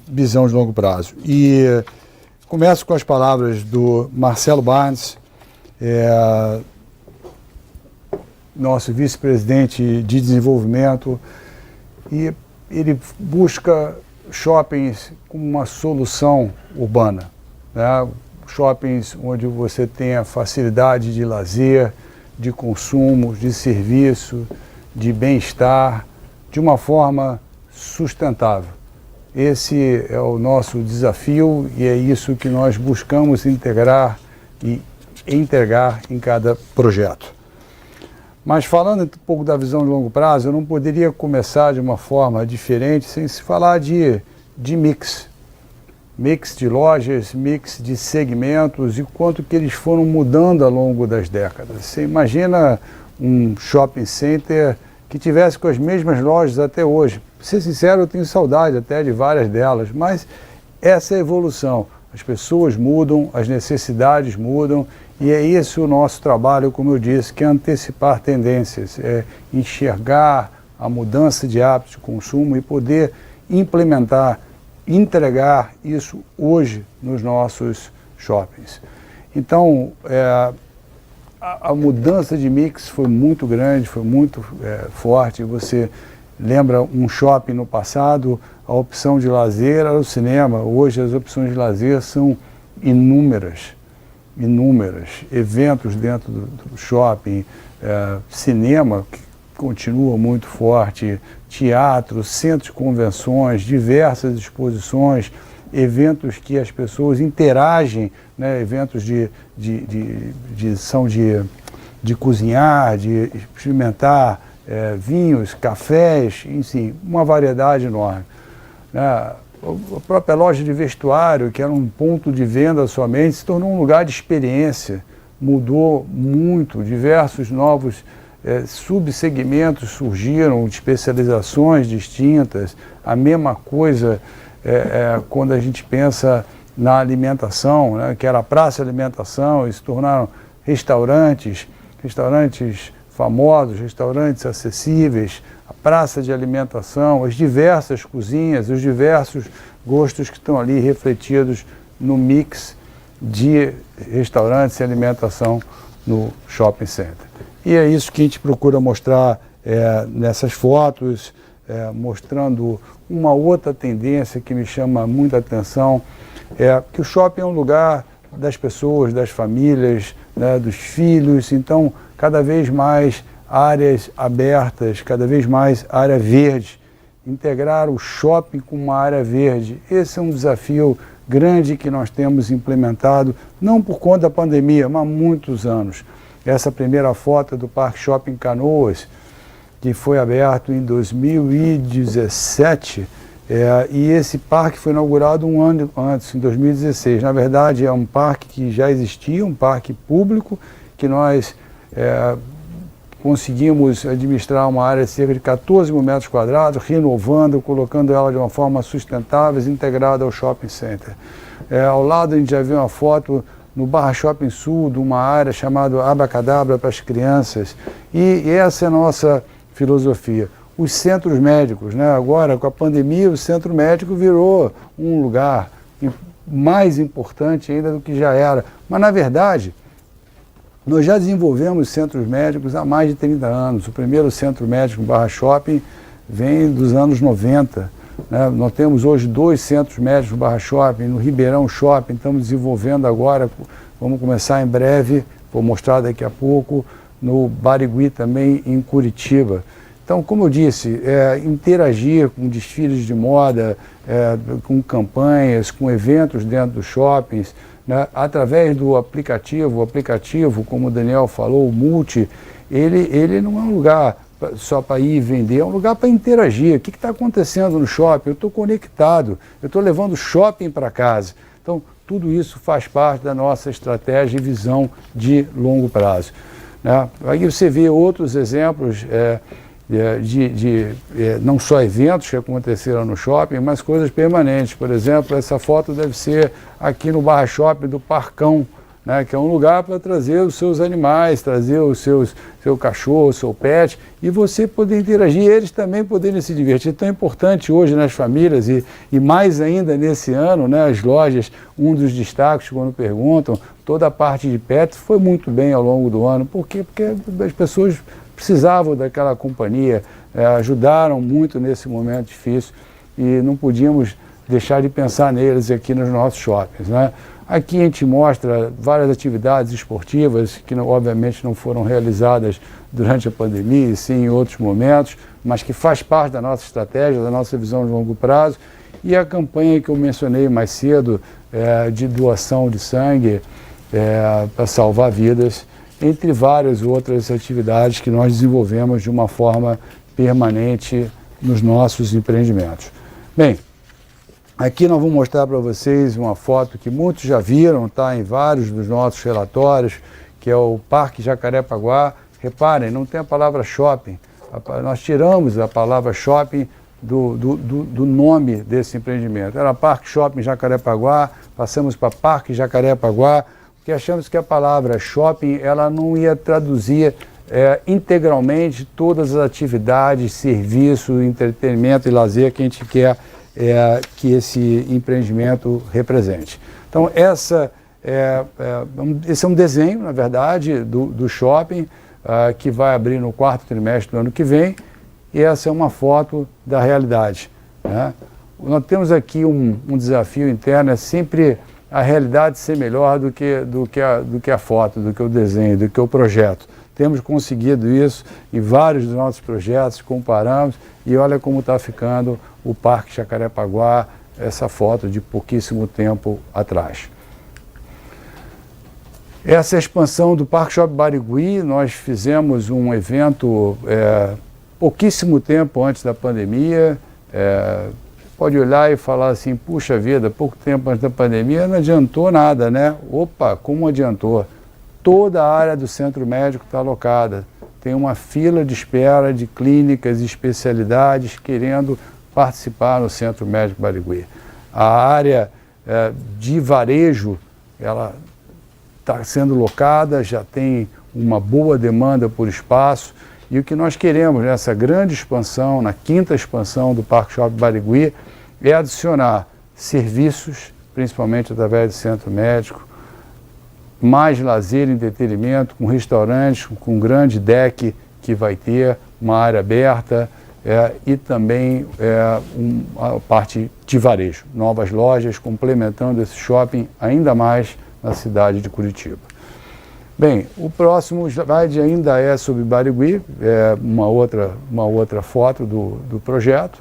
visão de longo prazo. E começo com as palavras do Marcelo Barnes, nosso vice-presidente de desenvolvimento, e ele busca shoppings como uma solução urbana, né? Shoppings onde você tenha facilidade de lazer, de consumo, de serviço, de bem-estar, de uma forma sustentável. Esse é o nosso desafio e é isso que nós buscamos integrar e entregar em cada projeto. Mas falando um pouco da visão de longo prazo, eu não poderia começar de uma forma diferente sem se falar de mix. Mix de lojas, mix de segmentos e quanto que eles foram mudando ao longo das décadas. Você imagina um shopping center que tivesse com as mesmas lojas até hoje. Para ser sincero, eu tenho saudade até de várias delas, mas essa é a evolução. As pessoas mudam, as necessidades mudam E é esse o nosso trabalho, como eu disse, que é antecipar tendências, é enxergar a mudança de hábitos de consumo e poder implementar, entregar isso hoje nos nossos shoppings. Então, a mudança de mix foi muito grande, foi muito forte. Você lembra um shopping no passado, a opção de lazer era o cinema. Hoje as opções de lazer são inúmeras. Eventos dentro do shopping, cinema que continua muito forte, teatro, centros de convenções, diversas exposições, eventos que as pessoas interagem, né, eventos de cozinhar, de experimentar vinhos, cafés, enfim, uma variedade enorme. A própria loja de vestuário, que era um ponto de venda somente, se tornou um lugar de experiência, mudou muito, diversos novos subsegmentos surgiram, especializações distintas, a mesma coisa quando a gente pensa na alimentação, né, que era a praça de alimentação, e se tornaram restaurantes famosos, restaurantes acessíveis, a praça de alimentação, as diversas cozinhas, os diversos gostos que estão ali refletidos no mix de restaurantes e alimentação no shopping center. E é isso que a gente procura mostrar nessas fotos, mostrando uma outra tendência que me chama muita atenção, que o shopping é um lugar das pessoas, das famílias, né, dos filhos, então cada vez mais áreas abertas, cada vez mais área verde, integrar o shopping com uma área verde. Esse é um desafio grande que nós temos implementado, não por conta da pandemia, mas há muitos anos. Essa primeira foto do Parque Shopping Canoas, que foi aberto em 2017, e esse parque foi inaugurado um ano antes, em 2016. Na verdade, é um parque que já existia, um parque público, que nós conseguimos administrar uma área de cerca de 14 mil metros quadrados, renovando, colocando ela de uma forma sustentável, integrada ao shopping center. Ao lado a gente já viu uma foto no Barra Shopping Sul, de uma área chamada Abracadabra para as crianças. E essa é a nossa filosofia. Os centros médicos, né? Agora com a pandemia o centro médico virou um lugar mais importante ainda do que já era. Mas na verdade, nós já desenvolvemos centros médicos há mais de 30 anos. O primeiro centro médico Barra Shopping vem dos anos 90. Né? Nós temos hoje 2 centros médicos Barra Shopping, no Ribeirão Shopping, estamos desenvolvendo agora, vamos começar em breve, vou mostrar daqui a pouco, no Barigui também, em Curitiba. Então, como eu disse, interagir com desfiles de moda, com campanhas, com eventos dentro dos shoppings, né, através do aplicativo. O aplicativo, como o Daniel falou, o Multi, ele não é um lugar só para ir vender, é um lugar para interagir. O que está acontecendo no shopping? Eu estou conectado, eu estou levando shopping para casa. Então, tudo isso faz parte da nossa estratégia e visão de longo prazo. Né? Aí você vê outros exemplos não só eventos que aconteceram no shopping, mas coisas permanentes. Por exemplo, essa foto deve ser aqui no Barra Shopping do Parcão, né, que é um lugar para trazer os seus animais, trazer seu cachorro, o seu pet, e você poder interagir, eles também poderem se divertir. É tão importante hoje nas famílias e mais ainda nesse ano, né, as lojas, um dos destaques quando perguntam, toda a parte de pets foi muito bem ao longo do ano. Por quê? Porque as pessoas precisavam daquela companhia, ajudaram muito nesse momento difícil e não podíamos deixar de pensar neles aqui nos nossos shoppings, né? Aqui a gente mostra várias atividades esportivas que obviamente não foram realizadas durante a pandemia, e sim em outros momentos, mas que faz parte da nossa estratégia, da nossa visão de longo prazo. E a campanha que eu mencionei mais cedo, de doação de sangue para salvar vidas, entre várias outras atividades que nós desenvolvemos de uma forma permanente nos nossos empreendimentos. Bem, aqui nós vamos mostrar para vocês uma foto que muitos já viram, tá, em vários dos nossos relatórios, que é o Parque Jacarepaguá. Reparem, não tem a palavra shopping. Nós tiramos a palavra shopping do nome desse empreendimento. Era Parque Shopping Jacarepaguá, passamos para Parque Jacarepaguá, porque que achamos que a palavra shopping ela não ia traduzir integralmente todas as atividades, serviço, entretenimento e lazer que a gente quer que esse empreendimento represente. Então, esse é um desenho, na verdade, do shopping, que vai abrir no 4º trimestre do ano que vem, e essa é uma foto da realidade, né? Nós temos aqui um desafio interno, é sempre a realidade ser melhor do que a foto, do que o desenho, do que o projeto. Temos conseguido isso em vários dos nossos projetos, comparamos, e olha como está ficando o Parque Jacarepaguá, essa foto de pouquíssimo tempo atrás. Essa expansão do Parque Shopping Barigui, nós fizemos um evento pouquíssimo tempo antes da pandemia. Pode olhar e falar assim, puxa vida, pouco tempo antes da pandemia não adiantou nada, né? Opa, como adiantou? Toda a área do centro médico está alocada. Tem uma fila de espera de clínicas e especialidades querendo participar no Centro Médico Barigui. A área de varejo, ela está sendo locada, já tem uma boa demanda por espaço, e o que nós queremos nessa grande expansão, na 5ª expansão do Parque Shopping Barigui, é adicionar serviços, principalmente através do centro médico, mais lazer e entretenimento, com restaurantes, com um grande deck que vai ter, uma área aberta, e também a parte de varejo, novas lojas complementando esse shopping ainda mais na cidade de Curitiba. Bem, o próximo slide ainda é sobre Barigui, uma outra foto do projeto,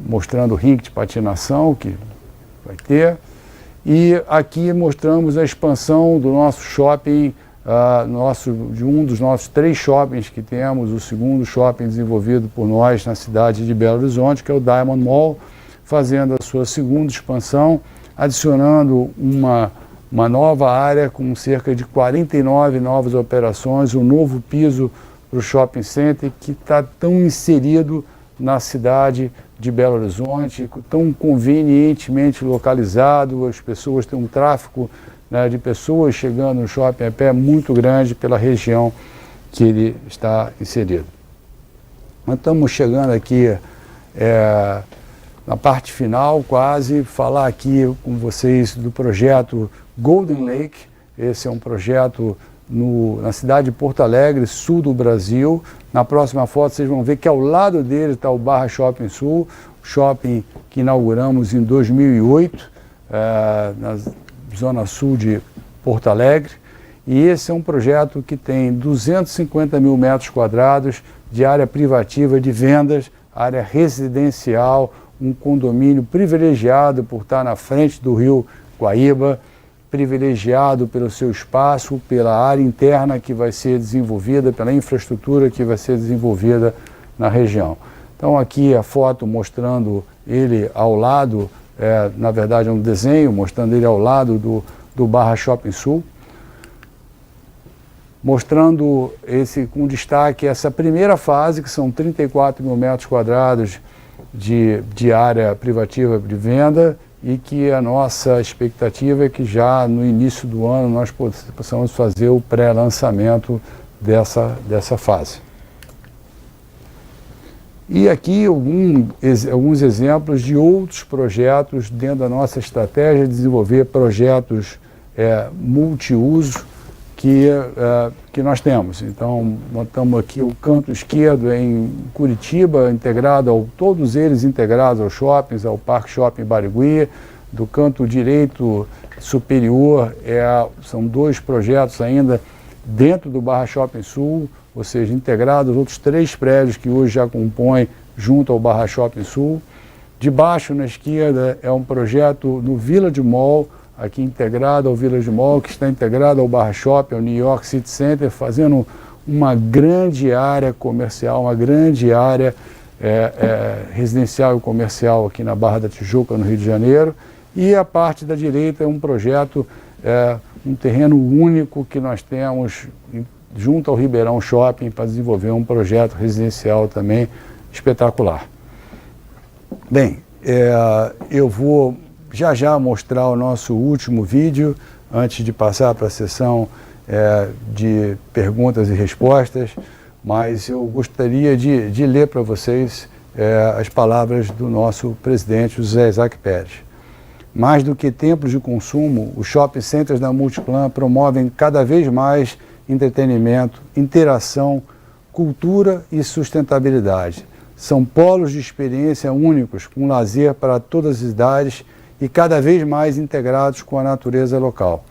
mostrando o rink de patinação que vai ter. E aqui mostramos a expansão do nosso shopping, de um dos nossos 3 shoppings que temos, o 2º shopping desenvolvido por nós na cidade de Belo Horizonte, que é o Diamond Mall, fazendo a sua 2ª expansão, adicionando uma nova área com cerca de 49 novas operações, um novo piso para o shopping center que está tão inserido na cidade de Belo Horizonte, tão convenientemente localizado, as pessoas têm um tráfego, né, de pessoas chegando no shopping a pé muito grande pela região que ele está inserido. Nós estamos chegando aqui na parte final, quase, falar aqui com vocês do projeto Golden Lake. Esse é um projeto na cidade de Porto Alegre, sul do Brasil. Na próxima foto vocês vão ver que ao lado dele está o Barra Shopping Sul, shopping que inauguramos em 2008, na zona sul de Porto Alegre. E esse é um projeto que tem 250 mil metros quadrados de área privativa de vendas, área residencial, um condomínio privilegiado por estar na frente do rio Guaíba, privilegiado pelo seu espaço, pela área interna que vai ser desenvolvida, pela infraestrutura que vai ser desenvolvida na região. Então aqui a foto mostrando ele ao lado, na verdade é um desenho mostrando ele ao lado do Barra Shopping Sul, mostrando com destaque essa primeira fase, que são 34 mil metros quadrados de área privativa de venda, e que a nossa expectativa é que já no início do ano nós possamos fazer o pré-lançamento dessa fase. E aqui alguns exemplos de outros projetos dentro da nossa estratégia de desenvolver projetos multiuso que nós temos. Então, nós estamos aqui o canto esquerdo em Curitiba, todos eles integrados aos shoppings, ao Parque Shopping Barigui. Do canto direito superior são 2 projetos ainda dentro do Barra Shopping Sul, ou seja, integrados aos outros 3 prédios que hoje já compõem junto ao Barra Shopping Sul. De baixo, na esquerda, é um projeto no Village Mall, aqui integrado ao Village Mall, que está integrado ao Barra Shopping, ao New York City Center, fazendo uma grande área comercial, uma grande área residencial e comercial aqui na Barra da Tijuca, no Rio de Janeiro. E a parte da direita é um projeto, um terreno único que nós temos junto ao Ribeirão Shopping para desenvolver um projeto residencial também espetacular. Bem, eu vou já mostrar o nosso último vídeo antes de passar para a sessão de perguntas e respostas, mas eu gostaria de ler para vocês as palavras do nosso presidente, José Isaac Pérez. Mais do que templos de consumo, os shopping centers da Multiplan promovem cada vez mais entretenimento, interação, cultura e sustentabilidade. São polos de experiência únicos, com lazer para todas as idades e cada vez mais integrados com a natureza local.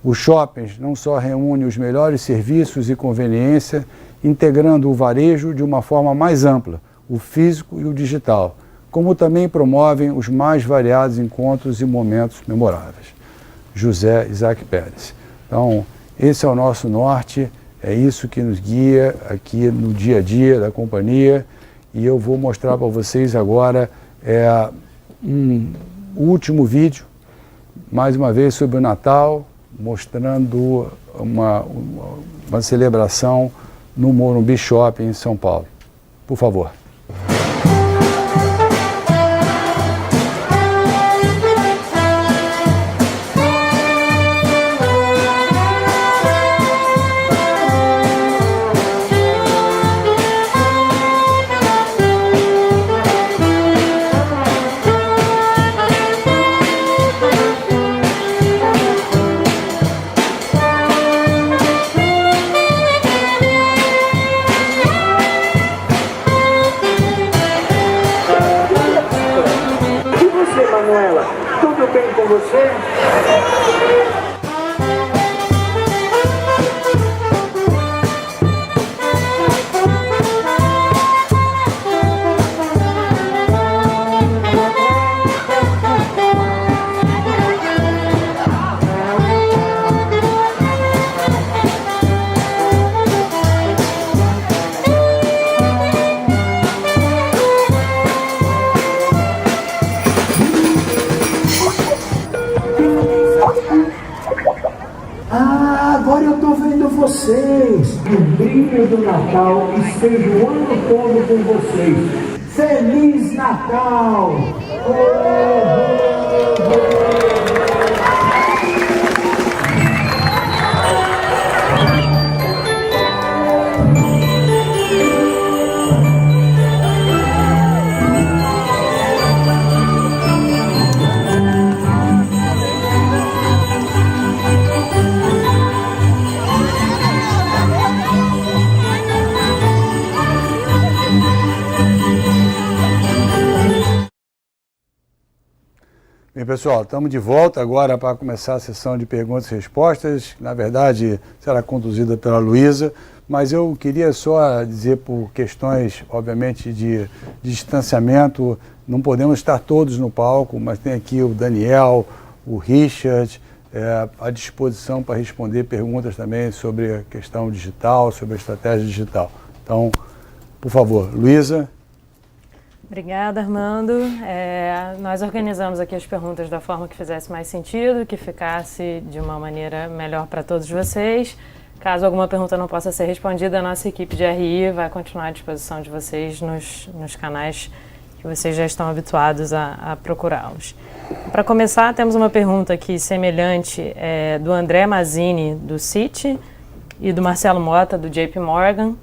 Os shoppings não só reúnem os melhores serviços e conveniência, integrando o varejo de uma forma mais ampla, o físico e o digital, como também promovem os mais variados encontros e momentos memoráveis. José Isaac Pérez. Então, esse é o nosso norte, é isso que nos guia aqui no dia a dia da companhia, e eu vou mostrar para vocês agora um último vídeo, mais uma vez sobre o Natal, mostrando uma celebração no Morumbi Shopping em São Paulo. Por favor. Agora eu tô vendo vocês. O brilho do Natal esteja o ano todo com vocês. Feliz Natal! Bem, pessoal, estamos de volta agora para começar a sessão de perguntas e respostas. Na verdade, será conduzida pela Luísa, mas eu queria só dizer, por questões, obviamente, de distanciamento, não podemos estar todos no palco, mas tem aqui o Daniel, o Richard, à disposição para responder perguntas também sobre a questão digital, sobre a estratégia digital. Então, por favor, Luísa. Obrigada, Armando. Nós organizamos aqui as perguntas da forma que fizesse mais sentido, que ficasse de uma maneira melhor para todos vocês. Caso alguma pergunta não possa ser respondida, a nossa equipe de RI vai continuar à disposição de vocês nos canais que vocês já estão habituados a procurá-los. Para começar, temos uma pergunta aqui semelhante do André Mazzini, do Citi, e do Marcelo Mota, do JP Morgan,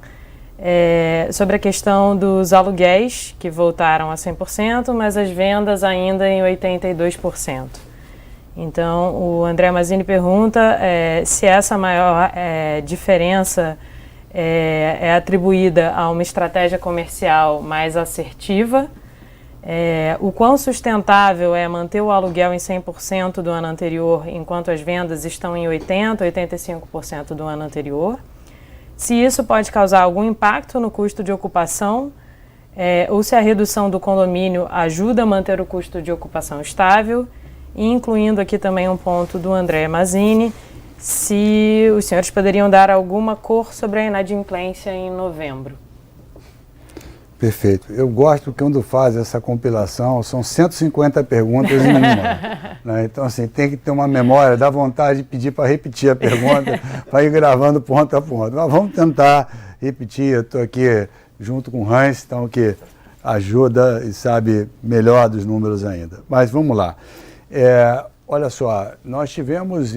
sobre a questão dos aluguéis, que voltaram a 100%, mas as vendas ainda em 82%. Então, o André Mazzini pergunta se essa maior diferença é atribuída a uma estratégia comercial mais assertiva, o quão sustentável é manter o aluguel em 100% do ano anterior, enquanto as vendas estão em 80%, 85% do ano anterior, se isso pode causar algum impacto no custo de ocupação, ou se a redução do condomínio ajuda a manter o custo de ocupação estável, e incluindo aqui também um ponto do André Mazzini, se os senhores poderiam dar alguma cor sobre a inadimplência em novembro. Perfeito. Eu gosto que quando faz essa compilação, são 150 perguntas em uma. Né? Então, assim, tem que ter uma memória, dá vontade de pedir para repetir a pergunta, para ir gravando ponto a ponto. Mas vamos tentar repetir. Eu estou aqui junto com o Hans, então, que ajuda e sabe melhor dos números ainda. Mas vamos lá. olha só, nós tivemos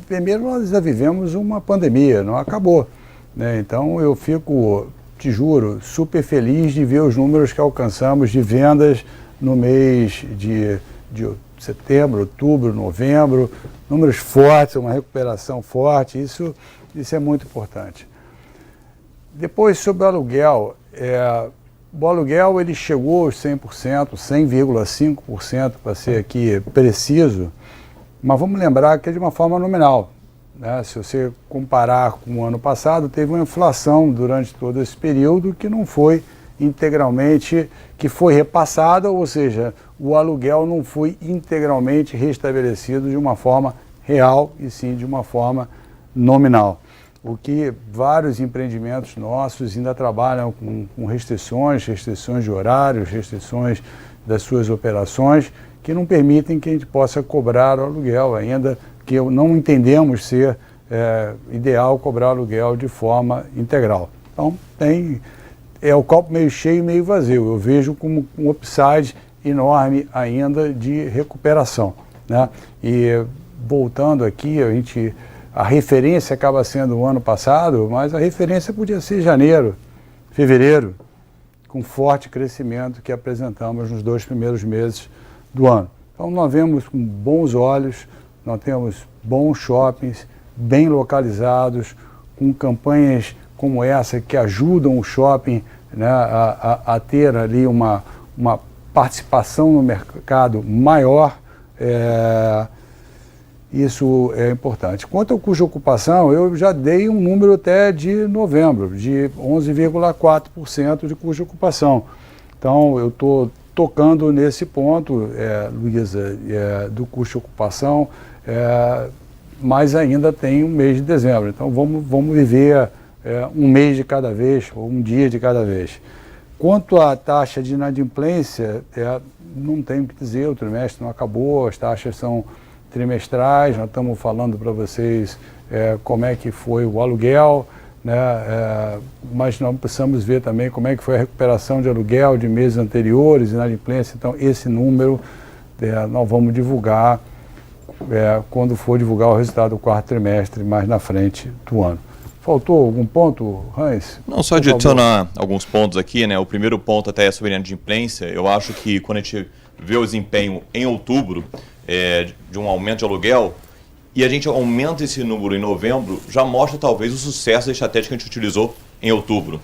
primeiro nós já vivemos uma pandemia, não acabou, né? Então eu fico, te juro, super feliz de ver os números que alcançamos de vendas no mês de setembro, outubro, novembro, números fortes, uma recuperação forte, isso é muito importante. Depois, sobre o aluguel, o aluguel ele chegou aos 100%, 100,5% para ser aqui preciso, mas vamos lembrar que é de uma forma nominal, né? Se você comparar com o ano passado, teve uma inflação durante todo esse período que não foi integralmente, que foi repassada, ou seja, o aluguel não foi integralmente restabelecido de uma forma real e sim de uma forma nominal. O que vários empreendimentos nossos ainda trabalham com restrições de horários, restrições das suas operações, que não permitem que a gente possa cobrar o aluguel, ainda que não entendemos ser ideal cobrar aluguel de forma integral. Então, é o copo meio cheio e meio vazio. Eu vejo como um upside enorme ainda de recuperação, né? E voltando aqui, a referência acaba sendo o ano passado, mas a referência podia ser janeiro, fevereiro, com forte crescimento que apresentamos nos 2 primeiros meses do ano. Então nós vemos com bons olhos, nós temos bons shoppings, bem localizados, com campanhas como essa que ajudam o shopping, né, a ter ali uma participação no mercado maior. Isso é importante. Quanto ao custo de ocupação, eu já dei um número até de novembro, de 11,4% de custo de ocupação. Então, eu estou tocando nesse ponto, Luísa, do custo de ocupação, mas ainda tem um mês de dezembro. Então, vamos viver um mês de cada vez, ou um dia de cada vez. Quanto à taxa de inadimplência, não tenho o que dizer, o trimestre não acabou, as taxas são trimestrais, nós estamos falando para vocês como é que foi o aluguel, né? Mas nós precisamos ver também como é que foi a recuperação de aluguel de meses anteriores, inadimplência. Então, esse número nós vamos divulgar quando for divulgar o resultado do quarto trimestre, mais na frente do ano. Faltou algum ponto, Hans? Não, só adicionar alguns pontos aqui, né? O primeiro ponto até é sobre a inadimplência. Eu acho que quando a gente vê o desempenho em outubro, de um aumento de aluguel, e a gente aumenta esse número em novembro, já mostra talvez o sucesso da estratégia que a gente utilizou em outubro.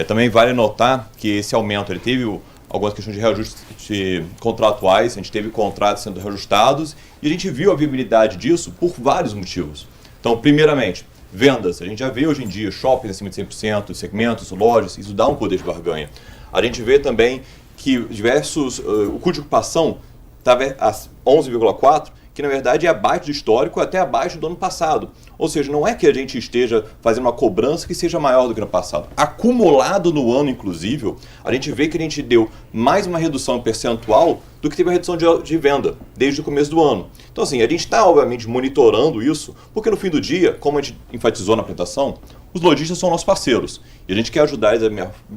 Também vale notar que esse aumento ele teve algumas questões de reajuste contratuais, a gente teve contratos sendo reajustados, e a gente viu a viabilidade disso por vários motivos. Então, primeiramente, vendas. A gente já vê hoje em dia shoppings acima de 100%, segmentos, lojas, isso dá um poder de barganha. A gente vê também que o custo de ocupação estava a 11,4%, que na verdade é abaixo do histórico, até abaixo do ano passado. Ou seja, não é que a gente esteja fazendo uma cobrança que seja maior do que no passado. Acumulado no ano, inclusive, a gente vê que a gente deu mais uma redução percentual do que teve a redução de venda desde o começo do ano. Então, assim, a gente está, obviamente, monitorando isso, porque no fim do dia, como a gente enfatizou na apresentação, os lojistas são nossos parceiros e a gente quer ajudar eles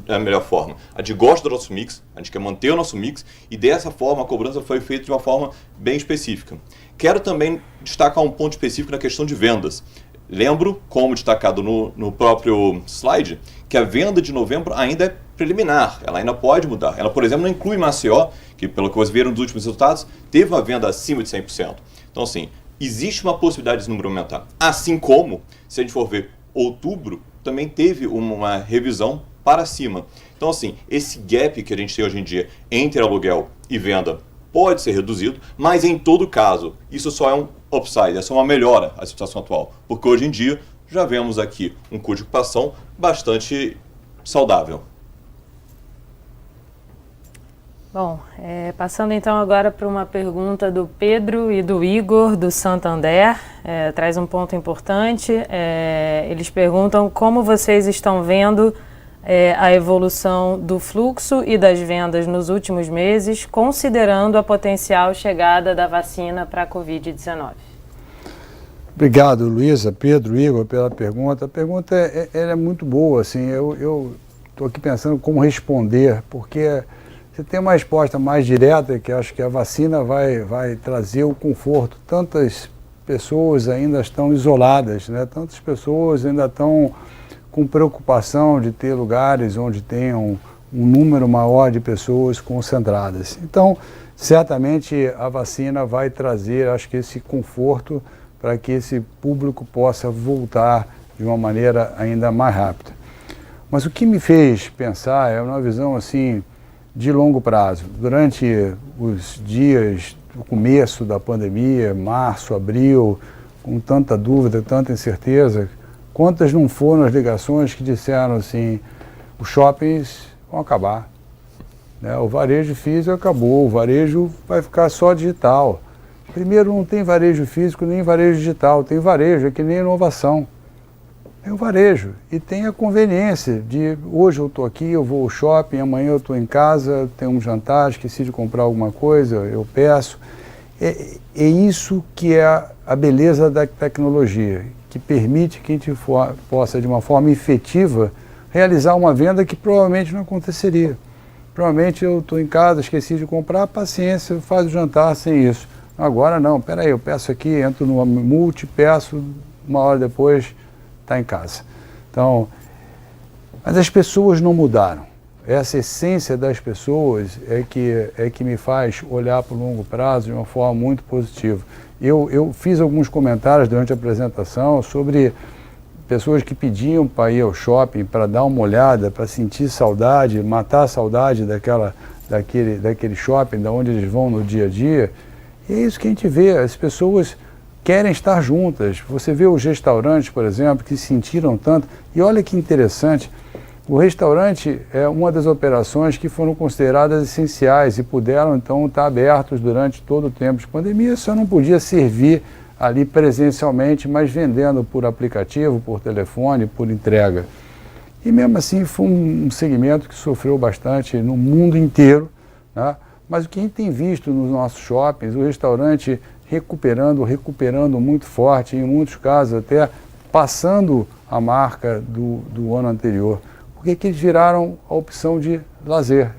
da melhor forma. A gente gosta do nosso mix, a gente quer manter o nosso mix e dessa forma a cobrança foi feita de uma forma bem específica. Quero também destacar um ponto específico na questão de vendas. Lembro, como destacado no próprio slide, que a venda de novembro ainda é preliminar, ela ainda pode mudar. Ela, por exemplo, não inclui Maceió, que pelo que vocês viram nos últimos resultados, teve uma venda acima de 100%. Então, assim, existe uma possibilidade desse número aumentar. Assim como, se a gente for ver outubro, também teve uma revisão para cima. Então, assim, esse gap que a gente tem hoje em dia entre aluguel e venda pode ser reduzido, mas em todo caso, isso só é um upside, é só uma melhora à situação atual. Porque hoje em dia, já vemos aqui um custo de ocupação bastante saudável. Bom, passando então agora para uma pergunta do Pedro e do Igor, do Santander, traz um ponto importante. Eles perguntam como vocês estão vendo a evolução do fluxo e das vendas nos últimos meses, considerando a potencial chegada da vacina para a Covid-19. Obrigado, Luísa, Pedro, Igor, pela pergunta. A pergunta é muito boa, assim, eu estou aqui pensando como responder, porque Você tem uma resposta mais direta, que acho que a vacina vai trazer o conforto. Tantas pessoas ainda estão isoladas, né? Tantas pessoas ainda estão com preocupação de ter lugares onde tenham um número maior de pessoas concentradas. Então, certamente a vacina vai trazer, acho que esse conforto para que esse público possa voltar de uma maneira ainda mais rápida. Mas o que me fez pensar é uma visão assim de longo prazo. Durante os dias do começo da pandemia, março, abril, com tanta dúvida, tanta incerteza, quantas não foram as ligações que disseram assim, os shoppings vão acabar, né? O varejo físico acabou, o varejo vai ficar só digital. Primeiro, não tem varejo físico nem varejo digital, tem varejo, é que nem inovação. É o varejo e tem a conveniência de hoje eu estou aqui, eu vou ao shopping, amanhã eu estou em casa, tenho um jantar, esqueci de comprar alguma coisa, eu peço. É isso que é a beleza da tecnologia, que permite que a gente possa, de uma forma efetiva, realizar uma venda que provavelmente não aconteceria. Provavelmente eu estou em casa, esqueci de comprar, paciência, faz o jantar sem isso. Agora não, peraí, eu peço aqui, entro no multi, peço, uma hora depois está em casa. Então, mas as pessoas não mudaram. Essa essência das pessoas é que me faz olhar para o longo prazo de uma forma muito positiva. Eu fiz alguns comentários durante a apresentação sobre pessoas que pediam para ir ao shopping, para dar uma olhada, para sentir saudade, matar a saudade daquele shopping, da onde eles vão no dia a dia. E é isso que a gente vê, as pessoas querem estar juntas. Você vê os restaurantes, por exemplo, que sentiram tanto. E olha que interessante, o restaurante é uma das operações que foram consideradas essenciais e puderam, então, estar abertos durante todo o tempo de pandemia. Só não podia servir ali presencialmente, mas vendendo por aplicativo, por telefone, por entrega. E mesmo assim foi um segmento que sofreu bastante no mundo inteiro, né? Mas o que a gente tem visto nos nossos shoppings, o restaurante recuperando muito forte, em muitos casos até passando a marca do ano anterior. Porque que eles viraram a opção de lazer,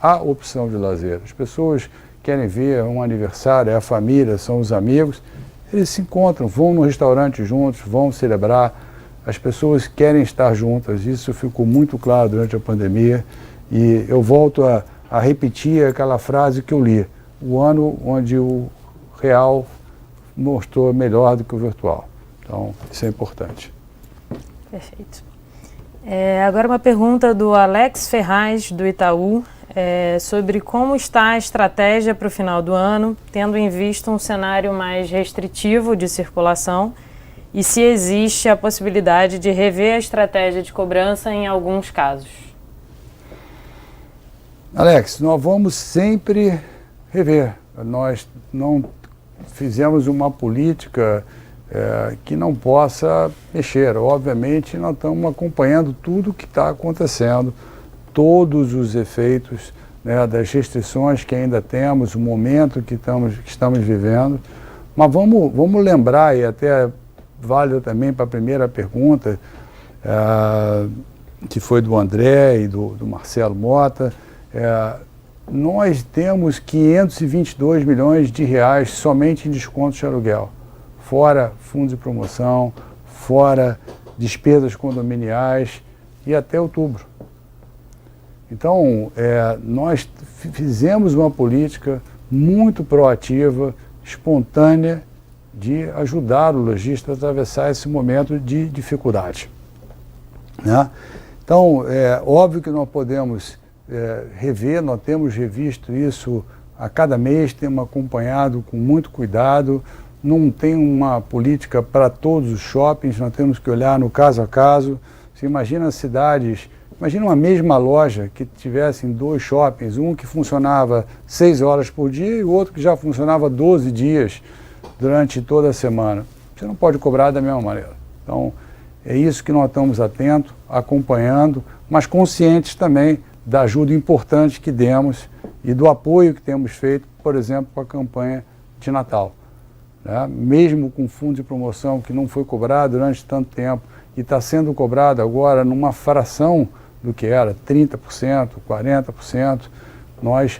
a opção de lazer. As pessoas querem ver um aniversário, é a família, são os amigos, eles se encontram, vão no restaurante juntos, vão celebrar, as pessoas querem estar juntas, isso ficou muito claro durante a pandemia e eu volto a repetir aquela frase que eu li, o ano onde o real mostrou melhor do que o virtual. Então, isso é importante. Perfeito. Agora uma pergunta do Alex Ferraz, do Itaú, sobre como está a estratégia para o final do ano, tendo em vista um cenário mais restritivo de circulação e se existe a possibilidade de rever a estratégia de cobrança em alguns casos. Alex, nós vamos sempre rever. Nós não fizemos uma política que não possa mexer. Obviamente, nós estamos acompanhando tudo o que está acontecendo, todos os efeitos, né, das restrições que ainda temos, o momento que estamos vivendo. Mas vamos lembrar, e até vale também para a primeira pergunta, que foi do André e do Marcelo Mota, nós temos 522 milhões de reais somente em descontos de aluguel, fora fundos de promoção, fora despesas condominiais e até outubro. Então, nós fizemos uma política muito proativa, espontânea, de ajudar o lojista a atravessar esse momento de dificuldade, né? Então, é óbvio que nós podemos rever, nós temos revisto isso a cada mês, temos acompanhado com muito cuidado, não tem uma política para todos os shoppings, nós temos que olhar no caso a caso. Você imagina cidades, imagina uma mesma loja que tivessem 2 shoppings, um que funcionava 6 horas por dia e o outro que já funcionava 12 dias durante toda a semana. Você não pode cobrar da mesma maneira. Então, é isso que nós estamos atentos, acompanhando, mas conscientes também da ajuda importante que demos e do apoio que temos feito, por exemplo, com a campanha de Natal, né? Mesmo com fundo de promoção que não foi cobrado durante tanto tempo e está sendo cobrado agora numa fração do que era, 30%, 40%, nós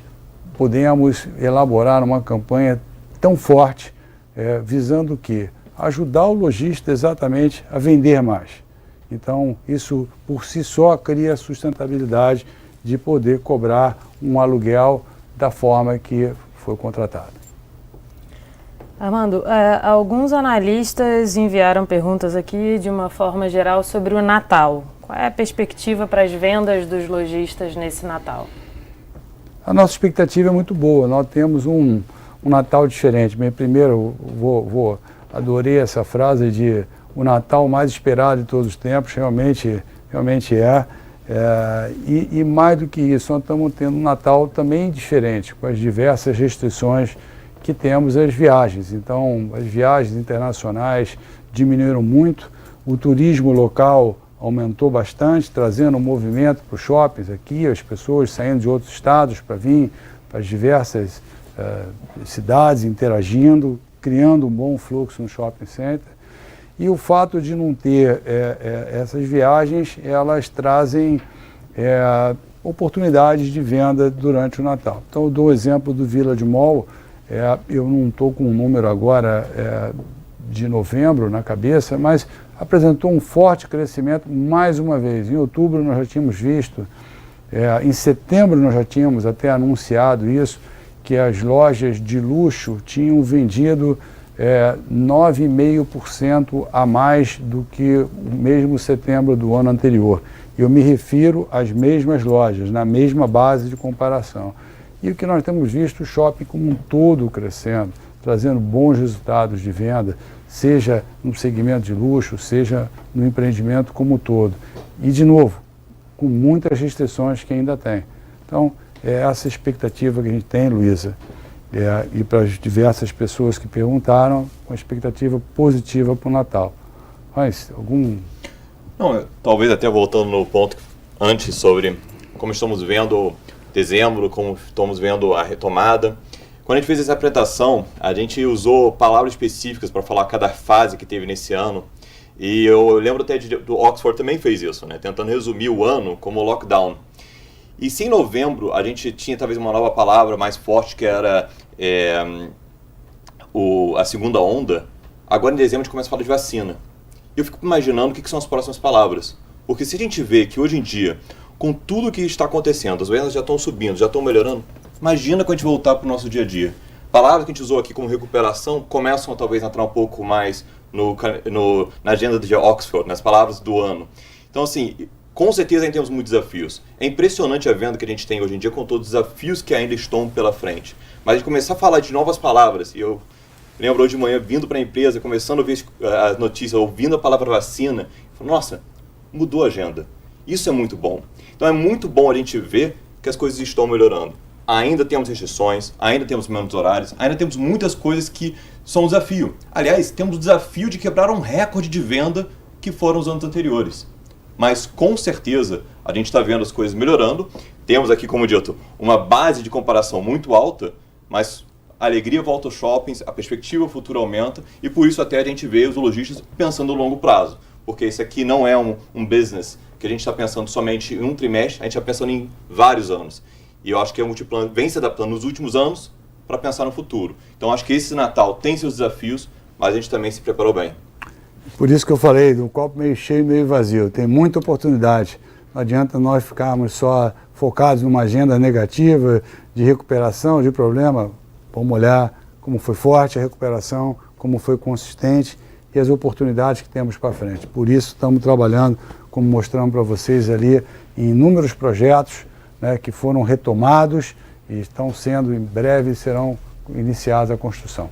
podemos elaborar uma campanha tão forte, visando o quê? Ajudar o lojista exatamente a vender mais. Então, isso por si só cria a sustentabilidade de poder cobrar um aluguel da forma que foi contratado. Armando, alguns analistas enviaram perguntas aqui de uma forma geral sobre o Natal. Qual é a perspectiva para as vendas dos lojistas nesse Natal? A nossa expectativa é muito boa. Nós temos um Natal diferente. Bem, primeiro, adorei essa frase de o Natal mais esperado de todos os tempos. Realmente é. E mais do que isso, nós estamos tendo um Natal também diferente, com as diversas restrições que temos as viagens. Então, as viagens internacionais diminuíram muito, o turismo local aumentou bastante, trazendo um movimento para os shoppings aqui, as pessoas saindo de outros estados para vir para as diversas cidades, interagindo, criando um bom fluxo no shopping center. E o fato de não ter essas viagens, elas trazem oportunidades de venda durante o Natal. Então, eu dou o exemplo do Village Mall. Eu não estou com um número agora de novembro na cabeça, mas apresentou um forte crescimento mais uma vez. Em outubro nós já tínhamos visto, em setembro nós já tínhamos até anunciado isso, que as lojas de luxo tinham vendido 9,5% a mais do que o mesmo setembro do ano anterior. Eu me refiro às mesmas lojas, na mesma base de comparação. E o que nós temos visto, o shopping como um todo crescendo, trazendo bons resultados de venda, seja no segmento de luxo, seja no empreendimento como um todo. E, de novo, com muitas restrições que ainda tem. Então, é essa expectativa que a gente tem, Luísa, e para as diversas pessoas que perguntaram, uma expectativa positiva para o Natal. Mas, Não, talvez até voltando no ponto antes sobre como estamos vendo dezembro, como estamos vendo a retomada. Quando a gente fez essa apresentação, a gente usou palavras específicas para falar cada fase que teve nesse ano. E eu lembro até do Oxford também fez isso, né? Tentando resumir o ano como lockdown. E se em novembro a gente tinha talvez uma nova palavra mais forte, que era a segunda onda, agora em dezembro a gente começa a falar de vacina. E eu fico imaginando o que são as próximas palavras. Porque se a gente vê que hoje em dia, com tudo que está acontecendo, as vendas já estão subindo, já estão melhorando, imagina quando a gente voltar para o nosso dia a dia. Palavras que a gente usou aqui como recuperação começam a talvez entrar um pouco mais na agenda de Oxford, nas palavras do ano. Então, assim, com certeza ainda temos muitos desafios. É impressionante a venda que a gente tem hoje em dia com todos os desafios que ainda estão pela frente. Mas a gente começar a falar de novas palavras, e eu lembro hoje de manhã vindo para a empresa, começando a ver as notícias, ouvindo a palavra vacina, falando, nossa, mudou a agenda. Isso é muito bom. Então é muito bom a gente ver que as coisas estão melhorando. Ainda temos restrições, ainda temos menos horários, ainda temos muitas coisas que são um desafio. Aliás, temos o desafio de quebrar um recorde de venda que foram os anos anteriores. Mas com certeza a gente está vendo as coisas melhorando. Temos aqui, como dito, uma base de comparação muito alta, mas a alegria volta aos shoppings, a perspectiva futura aumenta e por isso até a gente vê os lojistas pensando no longo prazo. Porque esse aqui não é um business que a gente está pensando somente em um trimestre, a gente está pensando em vários anos. E eu acho que a Multiplan vem se adaptando nos últimos anos para pensar no futuro. Então acho que esse Natal tem seus desafios, mas a gente também se preparou bem. Por isso que eu falei do copo meio cheio e meio vazio. Tem muita oportunidade. Não adianta nós ficarmos só focados numa agenda negativa de recuperação, de problema. Vamos olhar como foi forte a recuperação, como foi consistente e as oportunidades que temos para frente. Por isso estamos trabalhando, como mostramos para vocês ali, em inúmeros projetos, né, que foram retomados e estão sendo, em breve, serão iniciados a construção.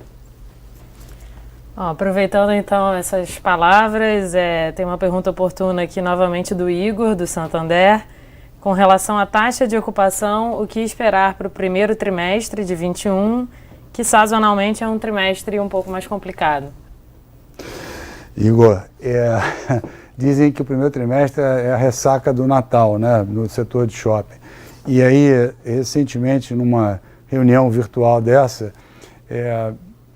Aproveitando então essas palavras, tem uma pergunta oportuna aqui novamente do Igor, do Santander. Com relação à taxa de ocupação, o que esperar para o primeiro trimestre de 21, que sazonalmente é um trimestre um pouco mais complicado? Igor, dizem que o primeiro trimestre é a ressaca do Natal, né, no setor de shopping. E aí, recentemente, numa reunião virtual dessa,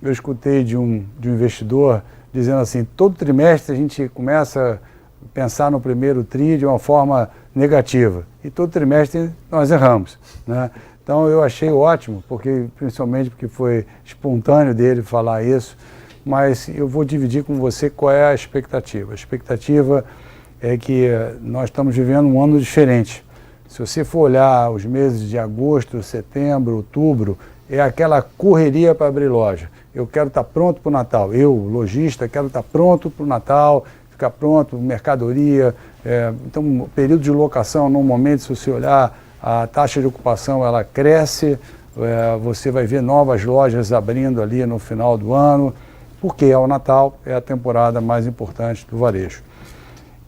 eu escutei de um investidor dizendo assim, todo trimestre a gente começa a pensar no primeiro TRI de uma forma negativa. E todo trimestre nós erramos, né? Então eu achei ótimo, principalmente porque foi espontâneo dele falar isso, mas eu vou dividir com você qual é a expectativa. A expectativa é que nós estamos vivendo um ano diferente. Se você for olhar os meses de agosto, setembro, outubro, é aquela correria para abrir loja. Eu quero estar pronto para o Natal. Eu, lojista, quero estar pronto para o Natal, ficar pronto, mercadoria. Então, o período de locação, normalmente, se você olhar, a taxa de ocupação ela cresce, você vai ver novas lojas abrindo ali no final do ano, porque o Natal é a temporada mais importante do varejo.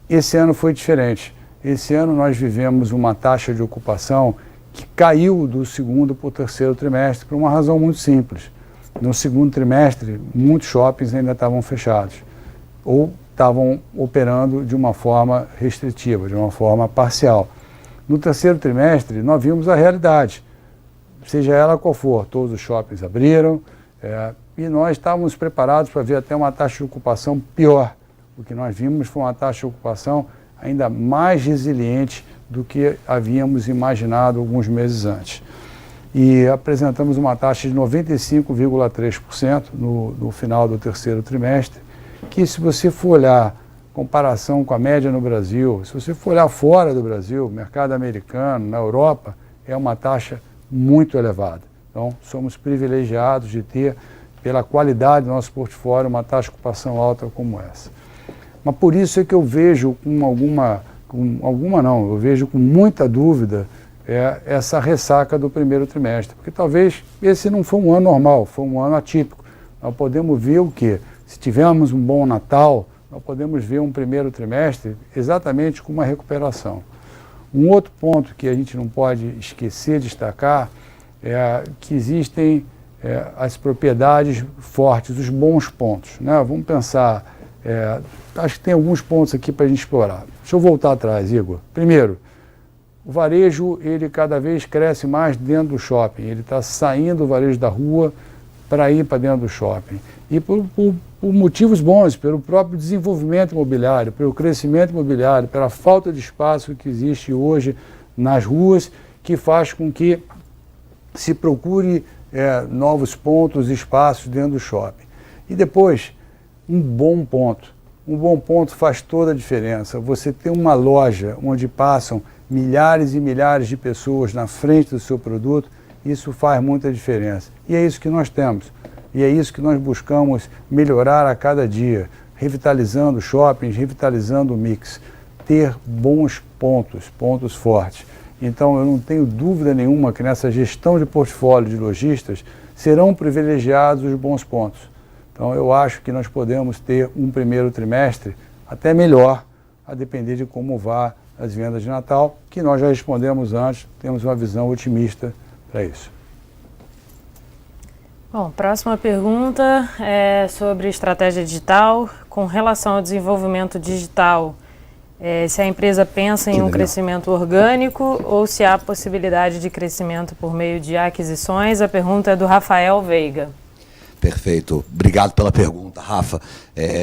Esse ano foi diferente. Esse ano nós vivemos uma taxa de ocupação que caiu do segundo para o terceiro trimestre por uma razão muito simples. No segundo trimestre, muitos shoppings ainda estavam fechados ou estavam operando de uma forma restritiva, de uma forma parcial. No terceiro trimestre, nós vimos a realidade, seja ela qual for. Todos os shoppings abriram e nós estávamos preparados para ver até uma taxa de ocupação pior. O que nós vimos foi uma taxa de ocupação ainda mais resiliente do que havíamos imaginado alguns meses antes. E apresentamos uma taxa de 95,3% no final do terceiro trimestre, que se você for olhar comparação com a média no Brasil, se você for olhar fora do Brasil, mercado americano, na Europa, é uma taxa muito elevada. Então, somos privilegiados de ter, pela qualidade do nosso portfólio, uma taxa de ocupação alta como essa. Mas por isso é que eu vejo eu vejo com muita dúvida essa ressaca do primeiro trimestre, porque talvez esse não foi um ano normal, foi um ano atípico. Nós podemos ver o quê? Se tivermos um bom Natal, nós podemos ver um primeiro trimestre exatamente com uma recuperação. Um outro ponto que a gente não pode esquecer de destacar é que existem as propriedades fortes, os bons pontos, né? Vamos pensar, acho que tem alguns pontos aqui para a gente explorar. Deixa eu voltar atrás, Igor. Primeiro, o varejo, ele cada vez cresce mais dentro do shopping. Ele está saindo do varejo da rua para ir para dentro do shopping. E por motivos bons, pelo próprio desenvolvimento imobiliário, pelo crescimento imobiliário, pela falta de espaço que existe hoje nas ruas, que faz com que se procure novos pontos, espaços dentro do shopping. E depois, um bom ponto. Um bom ponto faz toda a diferença. Você tem uma loja onde passam milhares e milhares de pessoas na frente do seu produto, isso faz muita diferença. E é isso que nós temos. E é isso que nós buscamos melhorar a cada dia, revitalizando shoppings, revitalizando o mix. Ter bons pontos fortes. Então, eu não tenho dúvida nenhuma que nessa gestão de portfólio de lojistas serão privilegiados os bons pontos. Então, eu acho que nós podemos ter um primeiro trimestre até melhor, a depender de como vá as vendas de Natal, que nós já respondemos antes, temos uma visão otimista para isso. Bom, próxima pergunta é sobre estratégia digital. Com relação ao desenvolvimento digital, se a empresa pensa em um crescimento orgânico ou se há possibilidade de crescimento por meio de aquisições, a pergunta é do Rafael Veiga. Perfeito. Obrigado pela pergunta, Rafa.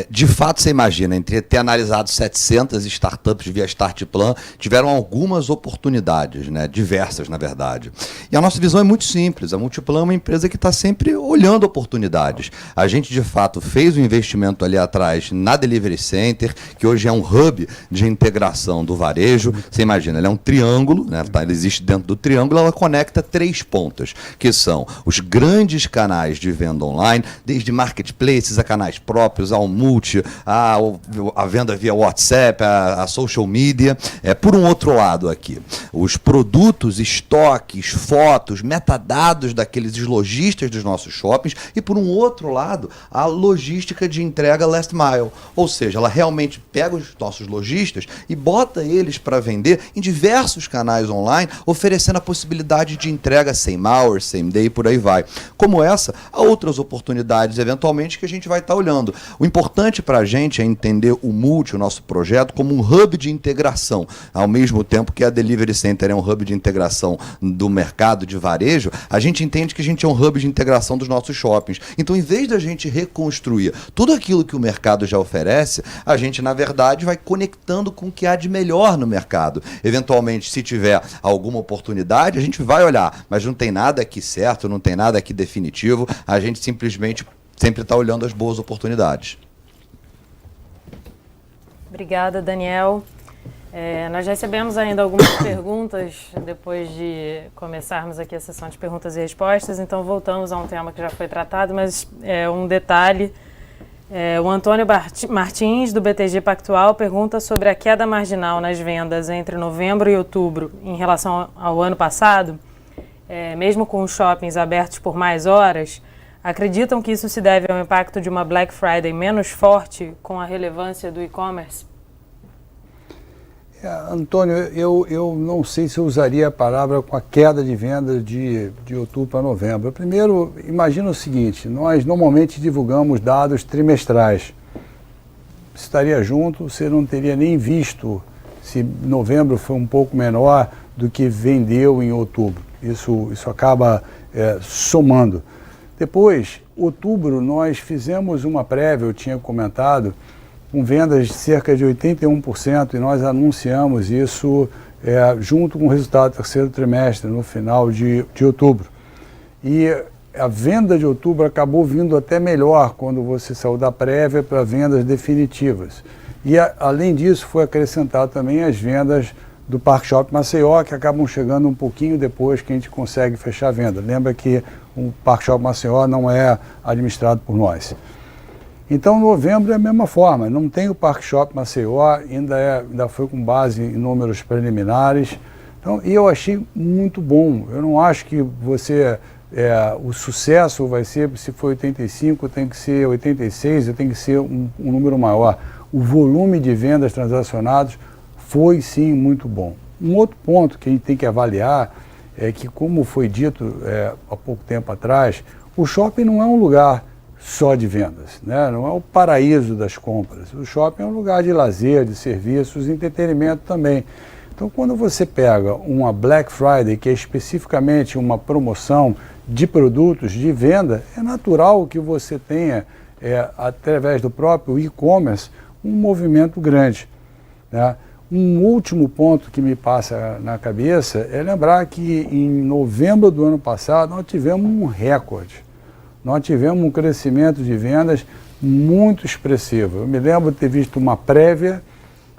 De fato, você imagina, entre ter analisado 700 startups via Startplan, tiveram algumas oportunidades, né? Diversas, na verdade. E a nossa visão é muito simples. A Multiplan é uma empresa que está sempre olhando oportunidades. A gente, de fato, fez um investimento ali atrás na Delivery Center, que hoje é um hub de integração do varejo. Você imagina, ela é um triângulo, né? Ela existe dentro do triângulo, ela conecta 3 pontas, que são os grandes canais de venda online, desde marketplaces a canais próprios, ao multi, a venda via WhatsApp, a social media. Por um outro lado aqui, os produtos, estoques, fotos, metadados daqueles lojistas dos nossos shoppings e, por um outro lado, a logística de entrega last mile. Ou seja, ela realmente pega os nossos lojistas e bota eles para vender em diversos canais online, oferecendo a possibilidade de entrega same hour, same day, por aí vai. Como essa, há outras oportunidades, eventualmente, que a gente vai estar olhando. O importante para a gente é entender o Multi, o nosso projeto, como um hub de integração. Ao mesmo tempo que a Delivery Center é um hub de integração do mercado de varejo, a gente entende que a gente é um hub de integração dos nossos shoppings. Então, em vez da gente reconstruir tudo aquilo que o mercado já oferece, a gente, na verdade, vai conectando com o que há de melhor no mercado. Eventualmente, se tiver alguma oportunidade, a gente vai olhar, mas não tem nada aqui certo, não tem nada aqui definitivo, a gente simplesmente sempre está olhando as boas oportunidades. Obrigada, Daniel. Nós recebemos ainda algumas perguntas depois de começarmos aqui a sessão de perguntas e respostas, então voltamos a um tema que já foi tratado, mas um detalhe. O Antônio Martins, do BTG Pactual, pergunta sobre a queda marginal nas vendas entre novembro e outubro em relação ao ano passado, mesmo com os shoppings abertos por mais horas. Acreditam que isso se deve ao impacto de uma Black Friday menos forte com a relevância do e-commerce? Antônio, eu não sei se eu usaria a palavra com a queda de vendas de outubro para novembro. Primeiro, imagina o seguinte, nós normalmente divulgamos dados trimestrais. Estaria junto, você não teria nem visto se novembro foi um pouco menor do que vendeu em outubro. Isso acaba somando. Depois, outubro, nós fizemos uma prévia, eu tinha comentado, com vendas de cerca de 81%, e nós anunciamos isso junto com o resultado do terceiro trimestre, no final de outubro. E a venda de outubro acabou vindo até melhor quando você saiu da prévia para vendas definitivas. E além disso, foi acrescentado também as vendas do Parque Shopping Maceió, que acabam chegando um pouquinho depois que a gente consegue fechar a venda. Lembra que o Parque Shopping Maceió não é administrado por nós. Então, novembro é a mesma forma, não tem o Parque Shopping Maceió, ainda foi com base em números preliminares. Então, e eu achei muito bom. Eu não acho que o sucesso vai ser, se for 85, tem que ser 86, tem que ser um número maior. O volume de vendas transacionadas foi sim muito bom. Um outro ponto que a gente tem que avaliar é que, como foi dito há pouco tempo atrás, o shopping não é um lugar só de vendas, né? Não é o paraíso das compras. O shopping é um lugar de lazer, de serviços, entretenimento também. Então, quando você pega uma Black Friday, que é especificamente uma promoção de produtos de venda, é natural que você tenha, através do próprio e-commerce, um movimento grande, né? Um último ponto que me passa na cabeça é lembrar que em novembro do ano passado nós tivemos um recorde. Nós tivemos um crescimento de vendas muito expressivo. Eu me lembro de ter visto uma prévia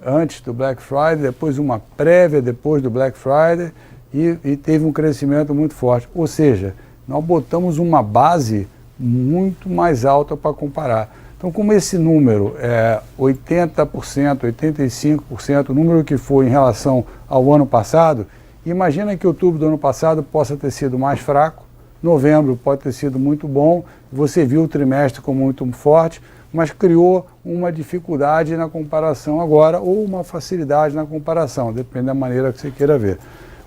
antes do Black Friday, depois uma prévia depois do Black Friday e teve um crescimento muito forte. Ou seja, nós botamos uma base muito mais alta para comparar. Então, como esse número é 80%, 85%, o número que foi em relação ao ano passado, imagina que outubro do ano passado possa ter sido mais fraco, novembro pode ter sido muito bom, você viu o trimestre como muito forte, mas criou uma dificuldade na comparação agora ou uma facilidade na comparação, depende da maneira que você queira ver.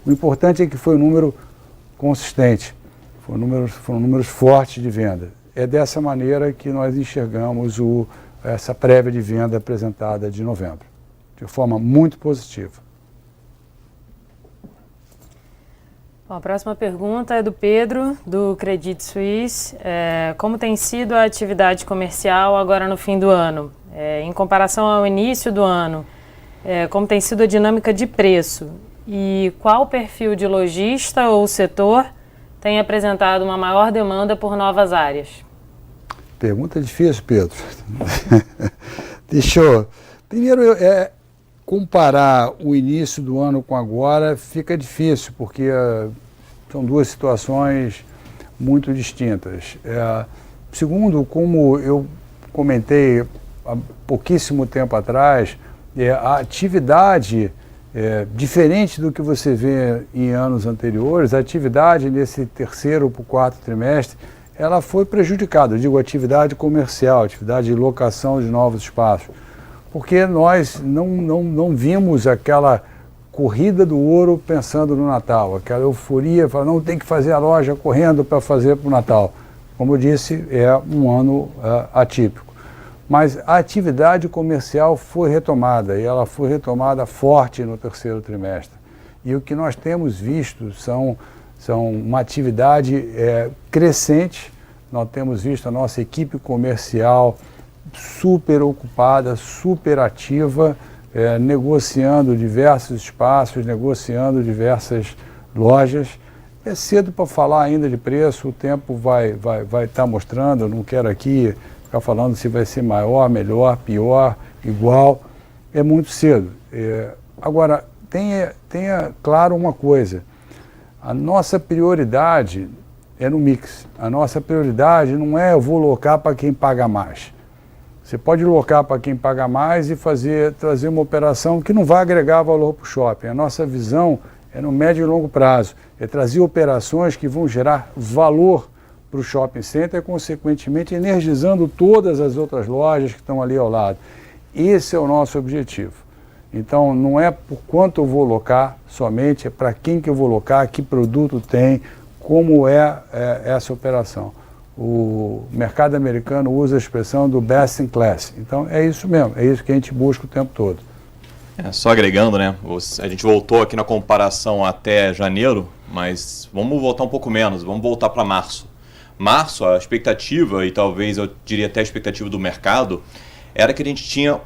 O importante é que foi um número consistente, foram números fortes de venda. É dessa maneira que nós enxergamos essa prévia de venda apresentada de novembro, de forma muito positiva. Bom, a próxima pergunta é do Pedro, do Credit Suisse. Como tem sido a atividade comercial agora no fim do ano? Em comparação ao início do ano, como tem sido a dinâmica de preço? E qual perfil de lojista ou setor tem apresentado uma maior demanda por novas áreas? Pergunta difícil, Pedro. Primeiro, comparar o início do ano com agora fica difícil, porque são duas situações muito distintas. Segundo, como eu comentei há pouquíssimo tempo atrás, a atividade, diferente do que você vê em anos anteriores, a atividade nesse terceiro para o quarto trimestre, ela foi prejudicada, eu digo atividade comercial, atividade de locação de novos espaços, porque nós não vimos aquela corrida do ouro pensando no Natal, aquela euforia, não tem que fazer a loja correndo para fazer para o Natal. Como eu disse, é um ano atípico. Mas a atividade comercial foi retomada, e ela foi retomada forte no terceiro trimestre. E o que nós temos visto são uma atividade crescente. Nós temos visto a nossa equipe comercial super ocupada, super ativa, negociando diversos espaços, negociando diversas lojas. É cedo para falar ainda de preço, o tempo vai estar mostrando, eu não quero aqui ficar falando se vai ser maior, melhor, pior, igual, é muito cedo. Agora, tenha claro uma coisa, a nossa prioridade é no mix, a nossa prioridade não é eu vou locar para quem paga mais. Você pode locar para quem paga mais e trazer uma operação que não vai agregar valor para o shopping. A nossa visão é no médio e longo prazo, é trazer operações que vão gerar valor para o shopping center, consequentemente energizando todas as outras lojas que estão ali ao lado. Esse é o nosso objetivo. Então não é por quanto eu vou locar somente, é para quem que eu vou locar, que produto tem, como é essa operação. O mercado americano usa a expressão do best in class. Então é isso mesmo, é isso que a gente busca o tempo todo. Só agregando, né? A gente voltou aqui na comparação até janeiro, mas vamos voltar um pouco menos, vamos voltar para março. Março, a expectativa, e talvez eu diria até a expectativa do mercado, era que a gente tinha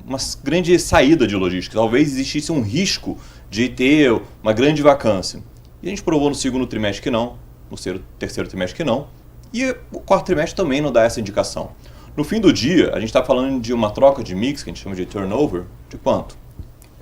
uma grande saída de logística. Talvez existisse um risco de ter uma grande vacância. E a gente provou no segundo trimestre que não, no terceiro trimestre que não, e o quarto trimestre também não dá essa indicação. No fim do dia, a gente está falando de uma troca de mix, que a gente chama de turnover, de quanto?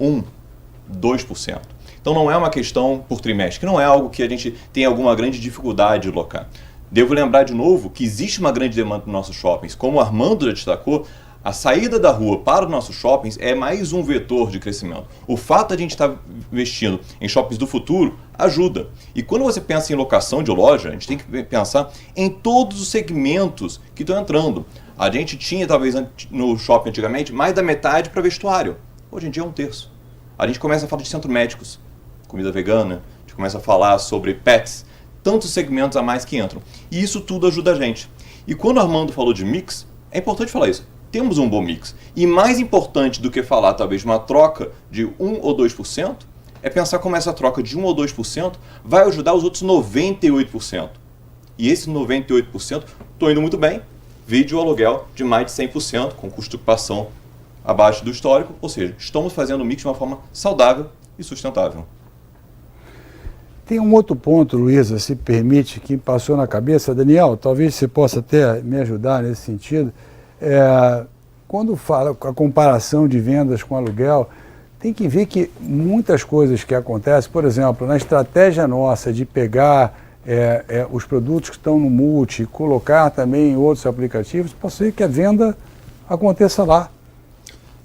2%. Então não é uma questão por trimestre, que não é algo que a gente tem alguma grande dificuldade de locar. Devo lembrar de novo que existe uma grande demanda nos nossos shoppings. Como o Armando já destacou, a saída da rua para os nossos shoppings é mais um vetor de crescimento. O fato de a gente estar investindo em shoppings do futuro ajuda. E quando você pensa em locação de loja, a gente tem que pensar em todos os segmentos que estão entrando. A gente tinha, talvez, no shopping antigamente, mais da metade para vestuário. Hoje em dia é 1/3. A gente começa a falar de centros médicos, comida vegana, a gente começa a falar sobre pets, tantos segmentos a mais que entram. E isso tudo ajuda a gente. E quando o Armando falou de mix, é importante falar isso. Temos um bom mix. E mais importante do que falar, talvez, de uma troca de 1 ou 2%, é pensar como essa troca de 1 ou 2% vai ajudar os outros 98%. E esses 98%, estou indo muito bem, vídeo aluguel de mais de 100%, com custo de ocupação abaixo do histórico, ou seja, estamos fazendo o mix de uma forma saudável e sustentável. Tem um outro ponto, Luísa, se permite, que passou na cabeça. Daniel, talvez você possa até me ajudar nesse sentido. Quando fala a comparação de vendas com aluguel, tem que ver que muitas coisas que acontecem, por exemplo, na estratégia nossa de pegar os produtos que estão no Multi e colocar também em outros aplicativos, pode ser que a venda aconteça lá.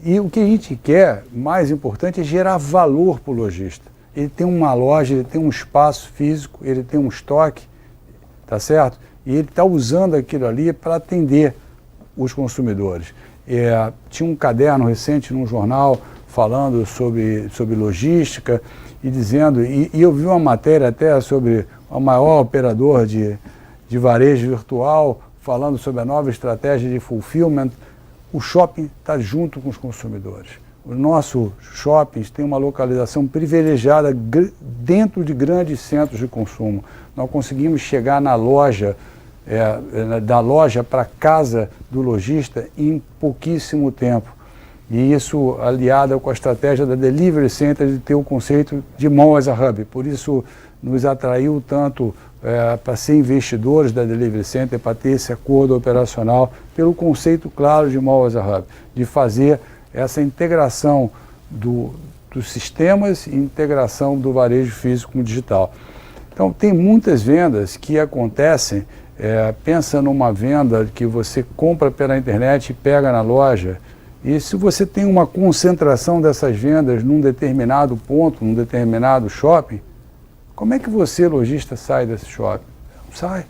E o que a gente quer, mais importante, é gerar valor para o lojista. Ele tem uma loja, ele tem um espaço físico, ele tem um estoque, tá certo? E ele está usando aquilo ali para atender os consumidores. Tinha um caderno recente num jornal falando sobre logística e dizendo, e eu vi uma matéria até sobre o maior operador de varejo virtual falando sobre a nova estratégia de fulfillment. O shopping está junto com os consumidores. Os nossos shoppings têm uma localização privilegiada dentro de grandes centros de consumo. Nós conseguimos chegar na loja, da loja para a casa do lojista em pouquíssimo tempo. E isso aliado com a estratégia da Delivery Center de ter o conceito de Mall as a Hub. Por isso nos atraiu tanto para ser investidores da Delivery Center, para ter esse acordo operacional, pelo conceito claro de Mall as a Hub, de fazer essa integração dos sistemas e integração do varejo físico com o digital. Então, tem muitas vendas que acontecem, pensa numa venda que você compra pela internet e pega na loja, e se você tem uma concentração dessas vendas num determinado ponto, num determinado shopping, como é que você, lojista, sai desse shopping? Não sai.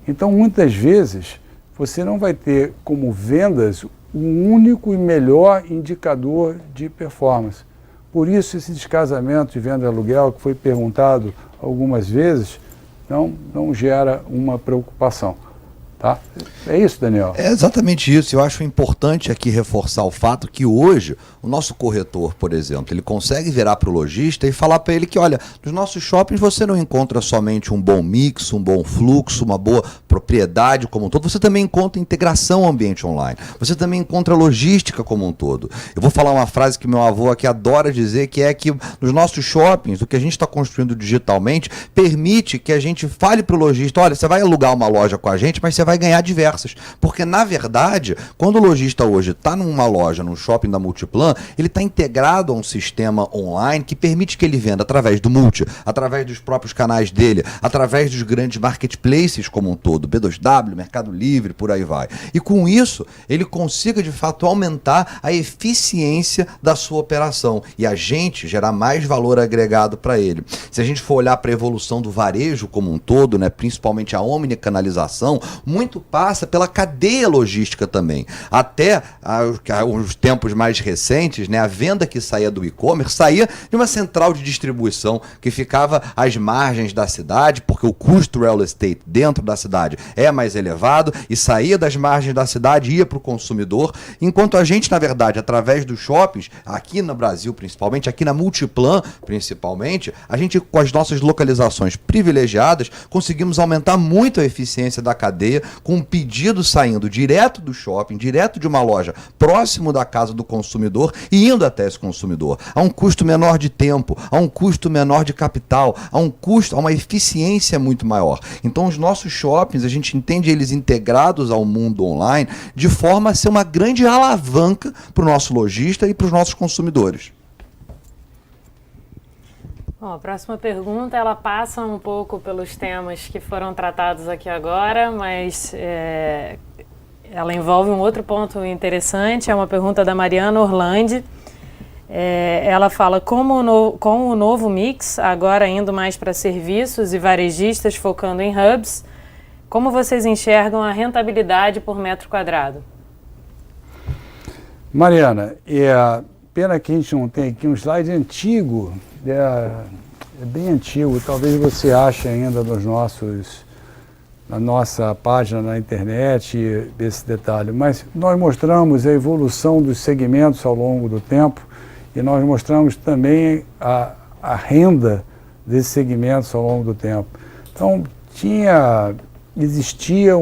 Então, muitas vezes, você não vai ter como vendas um único e melhor indicador de performance. Por isso, esse descasamento de venda de aluguel, que foi perguntado algumas vezes, não gera uma preocupação. Tá? É isso, Daniel? É exatamente isso. Eu acho importante aqui reforçar o fato que hoje o nosso corretor, por exemplo, ele consegue virar para o lojista e falar para ele que, olha, nos nossos shoppings você não encontra somente um bom mix, um bom fluxo, uma boa propriedade como um todo, você também encontra integração ao ambiente online, você também encontra logística como um todo. Eu vou falar uma frase que meu avô aqui adora dizer, que é que nos nossos shoppings, o que a gente está construindo digitalmente, permite que a gente fale para o lojista, olha, você vai alugar uma loja com a gente, mas você vai ganhar diversas. Porque, na verdade, quando o lojista hoje está numa loja, num shopping da Multiplan, ele está integrado a um sistema online que permite que ele venda através do Multi, através dos próprios canais dele, através dos grandes marketplaces como um todo, B2W, Mercado Livre, por aí vai. E com isso, ele consiga, de fato, aumentar a eficiência da sua operação e a gente gerar mais valor agregado para ele. Se a gente for olhar para a evolução do varejo como um todo, né, principalmente a omnicanalização, muito passa pela cadeia logística também. Até os tempos mais recentes, né, a venda que saía do e-commerce saía de uma central de distribuição que ficava às margens da cidade, porque o custo real estate dentro da cidade é mais elevado, e saía das margens da cidade e ia para o consumidor, enquanto a gente, na verdade, através dos shoppings, aqui no Brasil principalmente, aqui na Multiplan principalmente, a gente, com as nossas localizações privilegiadas, conseguimos aumentar muito a eficiência da cadeia, com um pedido saindo direto do shopping, direto de uma loja, próximo da casa do consumidor e indo até esse consumidor, a um custo menor de tempo, a um custo menor de capital, a uma eficiência muito maior. Então os nossos shoppings, a gente entende eles integrados ao mundo online de forma a ser uma grande alavanca para o nosso lojista e para os nossos consumidores. Bom, a próxima pergunta, ela passa um pouco pelos temas que foram tratados aqui agora, mas ela envolve um outro ponto interessante. É uma pergunta da Mariana Orlandi. Ela fala, com o novo mix, agora indo mais para serviços e varejistas focando em hubs, como vocês enxergam a rentabilidade por metro quadrado? Mariana, pena que a gente não tem aqui um slide antigo, é bem antigo, talvez você ache ainda na nossa página na internet esse detalhe, mas nós mostramos a evolução dos segmentos ao longo do tempo e nós mostramos também a renda desses segmentos ao longo do tempo. Então, existia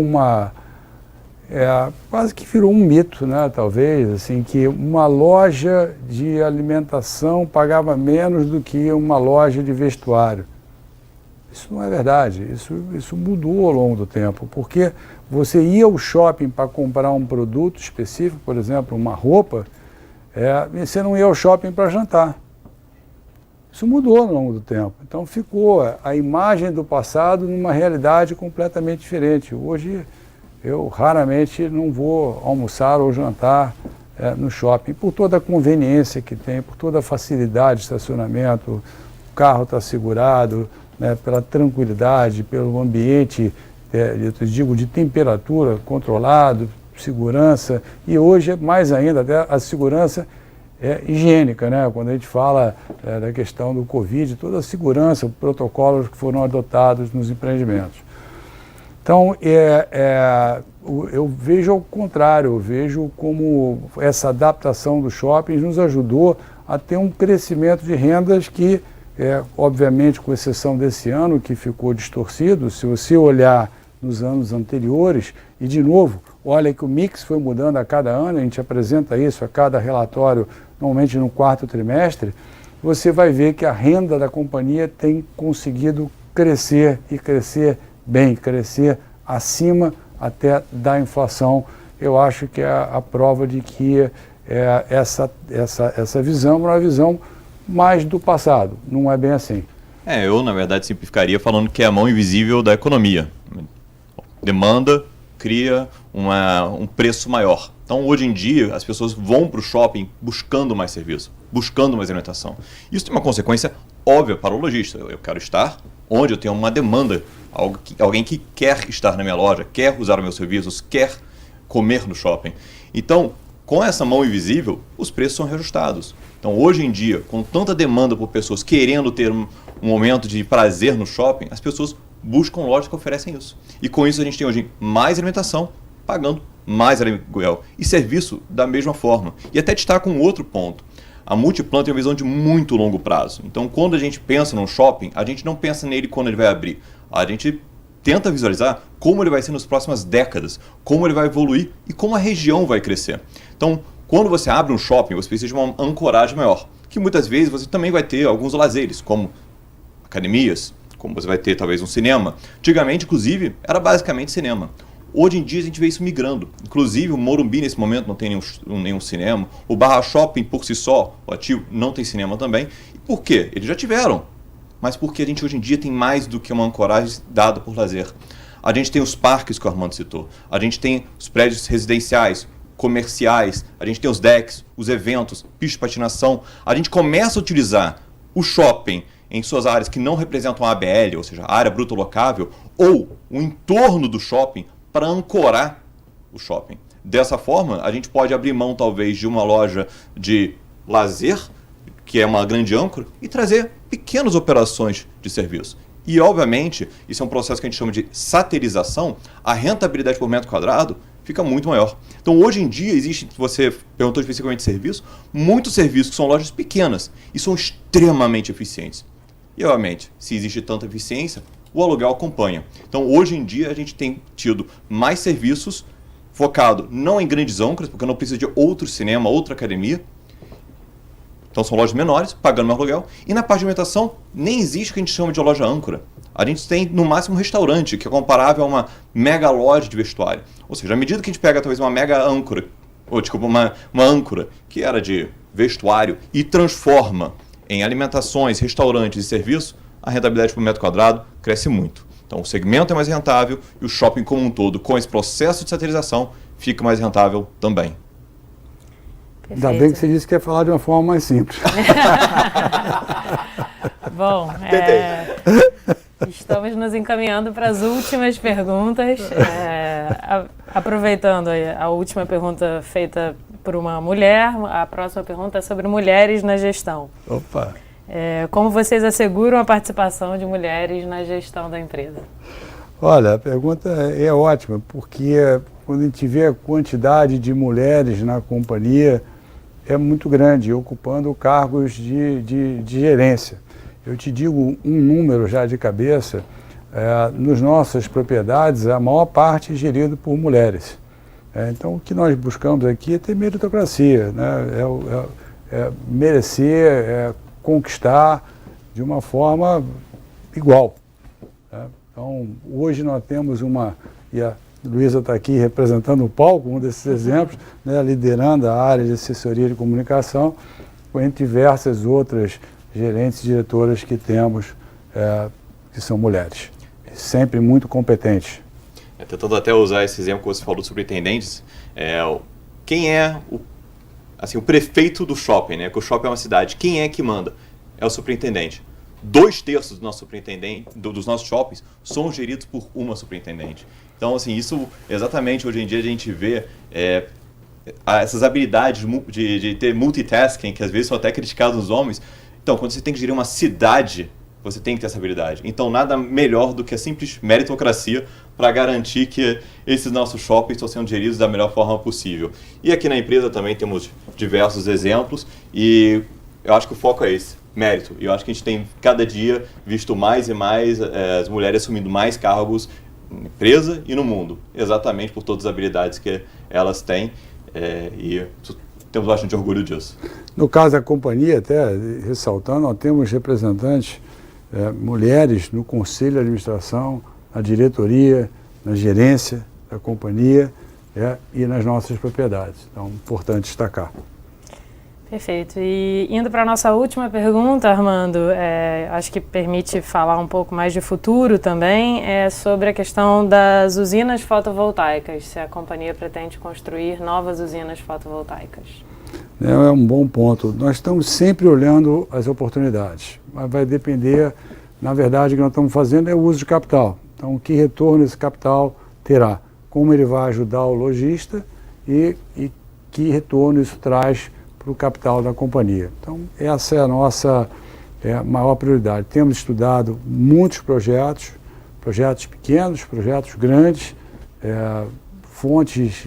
quase que virou um mito, né, talvez, assim, que uma loja de alimentação pagava menos do que uma loja de vestuário. Isso não é verdade, isso mudou ao longo do tempo, porque você ia ao shopping para comprar um produto específico, por exemplo, uma roupa, e você não ia ao shopping para jantar. Isso mudou ao longo do tempo. Então ficou a imagem do passado numa realidade completamente diferente. Hoje eu raramente não vou almoçar ou jantar no shopping, por toda a conveniência que tem, por toda a facilidade de estacionamento, o carro está segurado, né, pela tranquilidade, pelo ambiente, eu digo, de temperatura controlado, segurança, e hoje mais ainda até a segurança higiênica, né? Quando a gente fala da questão do Covid, toda a segurança, protocolos que foram adotados nos empreendimentos. Então, eu vejo ao contrário, eu vejo como essa adaptação dos shoppings nos ajudou a ter um crescimento de rendas que, obviamente, com exceção desse ano, que ficou distorcido, se você olhar nos anos anteriores, e de novo, olha que o mix foi mudando a cada ano, a gente apresenta isso a cada relatório, normalmente no quarto trimestre, você vai ver que a renda da companhia tem conseguido crescer e crescer bem, crescer acima até da inflação. Eu acho que é a prova de que essa visão é uma visão mais do passado, não é bem assim. Eu, na verdade, simplificaria falando que é a mão invisível da economia. Demanda cria um preço maior. Então, hoje em dia, as pessoas vão para o shopping buscando mais serviço, buscando mais alimentação. Isso tem uma consequência óbvia para o lojista. Eu quero estar onde eu tenho uma demanda, alguém que quer estar na minha loja, quer usar os meus serviços, quer comer no shopping. Então, com essa mão invisível, os preços são reajustados. Então, hoje em dia, com tanta demanda por pessoas querendo ter um momento de prazer no shopping, as pessoas buscam lojas que oferecem isso. E com isso a gente tem hoje mais alimentação, pagando mais aluguel. E serviço da mesma forma. E até destaco um outro ponto. A Multiplan tem uma visão de muito longo prazo. Então, quando a gente pensa num shopping, a gente não pensa nele quando ele vai abrir. A gente tenta visualizar como ele vai ser nas próximas décadas, como ele vai evoluir e como a região vai crescer. Então, quando você abre um shopping, você precisa de uma ancoragem maior, que muitas vezes você também vai ter alguns lazeres, como academias, como você vai ter talvez um cinema. Antigamente, inclusive, era basicamente cinema. Hoje em dia a gente vê isso migrando. Inclusive o Morumbi nesse momento não tem nenhum cinema. O Barra Shopping por si só, o ativo, não tem cinema também. E por quê? Eles já tiveram. Mas porque a gente hoje em dia tem mais do que uma ancoragem dada por lazer. A gente tem os parques que o Armando citou. A gente tem os prédios residenciais, comerciais. A gente tem os decks, os eventos, pista de patinação. A gente começa a utilizar o shopping em suas áreas que não representam a ABL, ou seja, a área bruto locável, ou o entorno do shopping, para ancorar o shopping. Dessa forma, a gente pode abrir mão, talvez, de uma loja de lazer, que é uma grande âncora, e trazer pequenas operações de serviço. E, obviamente, isso é um processo que a gente chama de satirização, a rentabilidade por metro quadrado fica muito maior. Então, hoje em dia, existe, você perguntou especificamente de serviço, muitos serviços que são lojas pequenas e são extremamente eficientes. E, obviamente, se existe tanta eficiência, o aluguel acompanha. Então, hoje em dia, a gente tem tido mais serviços focado não em grandes âncoras, porque não precisa de outro cinema, outra academia. Então, são lojas menores, pagando mais aluguel. E na parte de alimentação, nem existe o que a gente chama de loja âncora. A gente tem, no máximo, um restaurante, que é comparável a uma mega loja de vestuário. Ou seja, à medida que a gente pega, talvez, uma mega âncora, ou, desculpa, uma âncora, que era de vestuário, e transforma em alimentações, restaurantes e serviços, a rentabilidade por metro quadrado cresce muito. Então, o segmento é mais rentável e o shopping como um todo, com esse processo de satirização, fica mais rentável também. Perfeito. Ainda bem que você disse que ia falar de uma forma mais simples. Bom, estamos nos encaminhando para as últimas perguntas. Aproveitando a última pergunta feita por uma mulher, a próxima pergunta é sobre mulheres na gestão. Opa! Como vocês asseguram a participação de mulheres na gestão da empresa? Olha, a pergunta é ótima, porque quando a gente vê a quantidade de mulheres na companhia, é muito grande, ocupando cargos de gerência. Eu te digo um número já de cabeça, nas nossas propriedades, a maior parte é gerida por mulheres. Então, o que nós buscamos aqui é ter meritocracia, né? Merecer, conquistar de uma forma igual. Né? Então, hoje nós temos e a Luísa está aqui representando o palco, um desses exemplos, né, liderando a área de assessoria de comunicação, entre diversas outras gerentes e diretoras que temos, que são mulheres, sempre muito competentes. Tentando até usar esse exemplo que você falou de superintendentes, quem é o prefeito do shopping, né? Que o shopping é uma cidade, quem é que manda? É o superintendente. 2/3 dos nossos shoppings são geridos por uma superintendente. Então, assim, isso exatamente hoje em dia a gente vê essas habilidades de ter multitasking, que às vezes são até criticadas nos homens. Então, quando você tem que gerir uma cidade, você tem que ter essa habilidade. Então, nada melhor do que a simples meritocracia para garantir que esses nossos shoppings estão sendo geridos da melhor forma possível. E aqui na empresa também temos diversos exemplos e eu acho que o foco é esse, mérito. E eu acho que a gente tem, cada dia, visto mais e mais as mulheres assumindo mais cargos na empresa e no mundo, exatamente por todas as habilidades que elas têm e temos bastante orgulho disso. No caso da companhia, até ressaltando, nós temos representantes mulheres no conselho de administração, na diretoria, na gerência da companhia e nas nossas propriedades. Então, importante destacar. Perfeito. E indo para a nossa última pergunta, Armando, acho que permite falar um pouco mais de futuro também, sobre a questão das usinas fotovoltaicas, se a companhia pretende construir novas usinas fotovoltaicas. É um bom ponto. Nós estamos sempre olhando as oportunidades, mas vai depender, na verdade, o que nós estamos fazendo é o uso de capital. Então, que retorno esse capital terá? Como ele vai ajudar o lojista e que retorno isso traz para o capital da companhia. Então, essa é a nossa maior prioridade. Temos estudado muitos projetos projetos pequenos, projetos grandes, fontes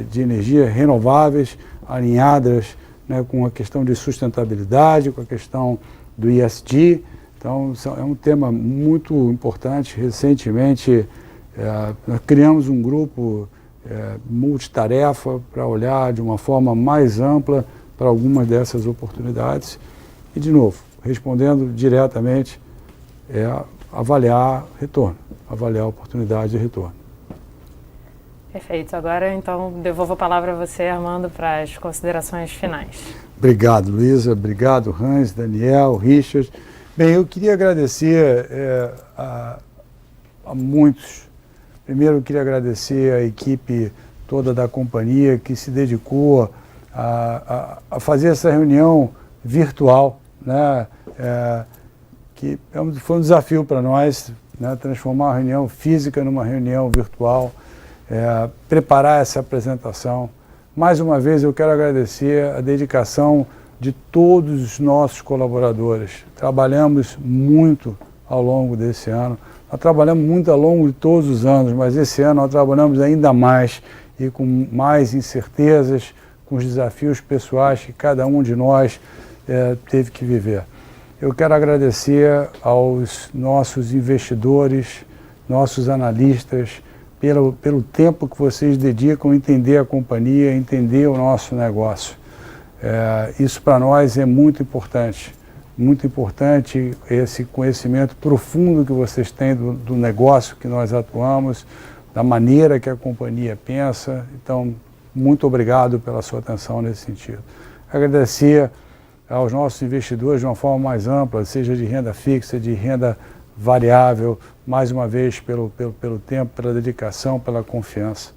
de energia renováveis, alinhadas, né, com a questão de sustentabilidade, com a questão do ESG. Então, é um tema muito importante. Recentemente, nós criamos um grupo multitarefa para olhar de uma forma mais ampla para algumas dessas oportunidades. E, de novo, respondendo diretamente, avaliar retorno, avaliar a oportunidade de retorno. Perfeito. Agora, então, devolvo a palavra a você, Armando, para as considerações finais. Obrigado, Luísa. Obrigado, Hans, Daniel, Richard. Bem, eu queria agradecer a muitos. Primeiro, eu queria agradecer a equipe toda da companhia que se dedicou a fazer essa reunião virtual, né? Que foi um desafio para nós, né? Transformar a reunião física numa reunião virtual, preparar essa apresentação. Mais uma vez, eu quero agradecer a dedicação de todos os nossos colaboradores. Trabalhamos muito ao longo desse ano. Nós trabalhamos muito ao longo de todos os anos, mas esse ano nós trabalhamos ainda mais e com mais incertezas, com os desafios pessoais que cada um de nós teve que viver. Eu quero agradecer aos nossos investidores, nossos analistas, pelo tempo que vocês dedicam a entender a companhia, entender o nosso negócio. Isso para nós é muito importante esse conhecimento profundo que vocês têm do negócio que nós atuamos, da maneira que a companhia pensa. Então, muito obrigado pela sua atenção nesse sentido. Agradecer aos nossos investidores de uma forma mais ampla, seja de renda fixa, de renda variável, mais uma vez pelo tempo, pela dedicação, pela confiança.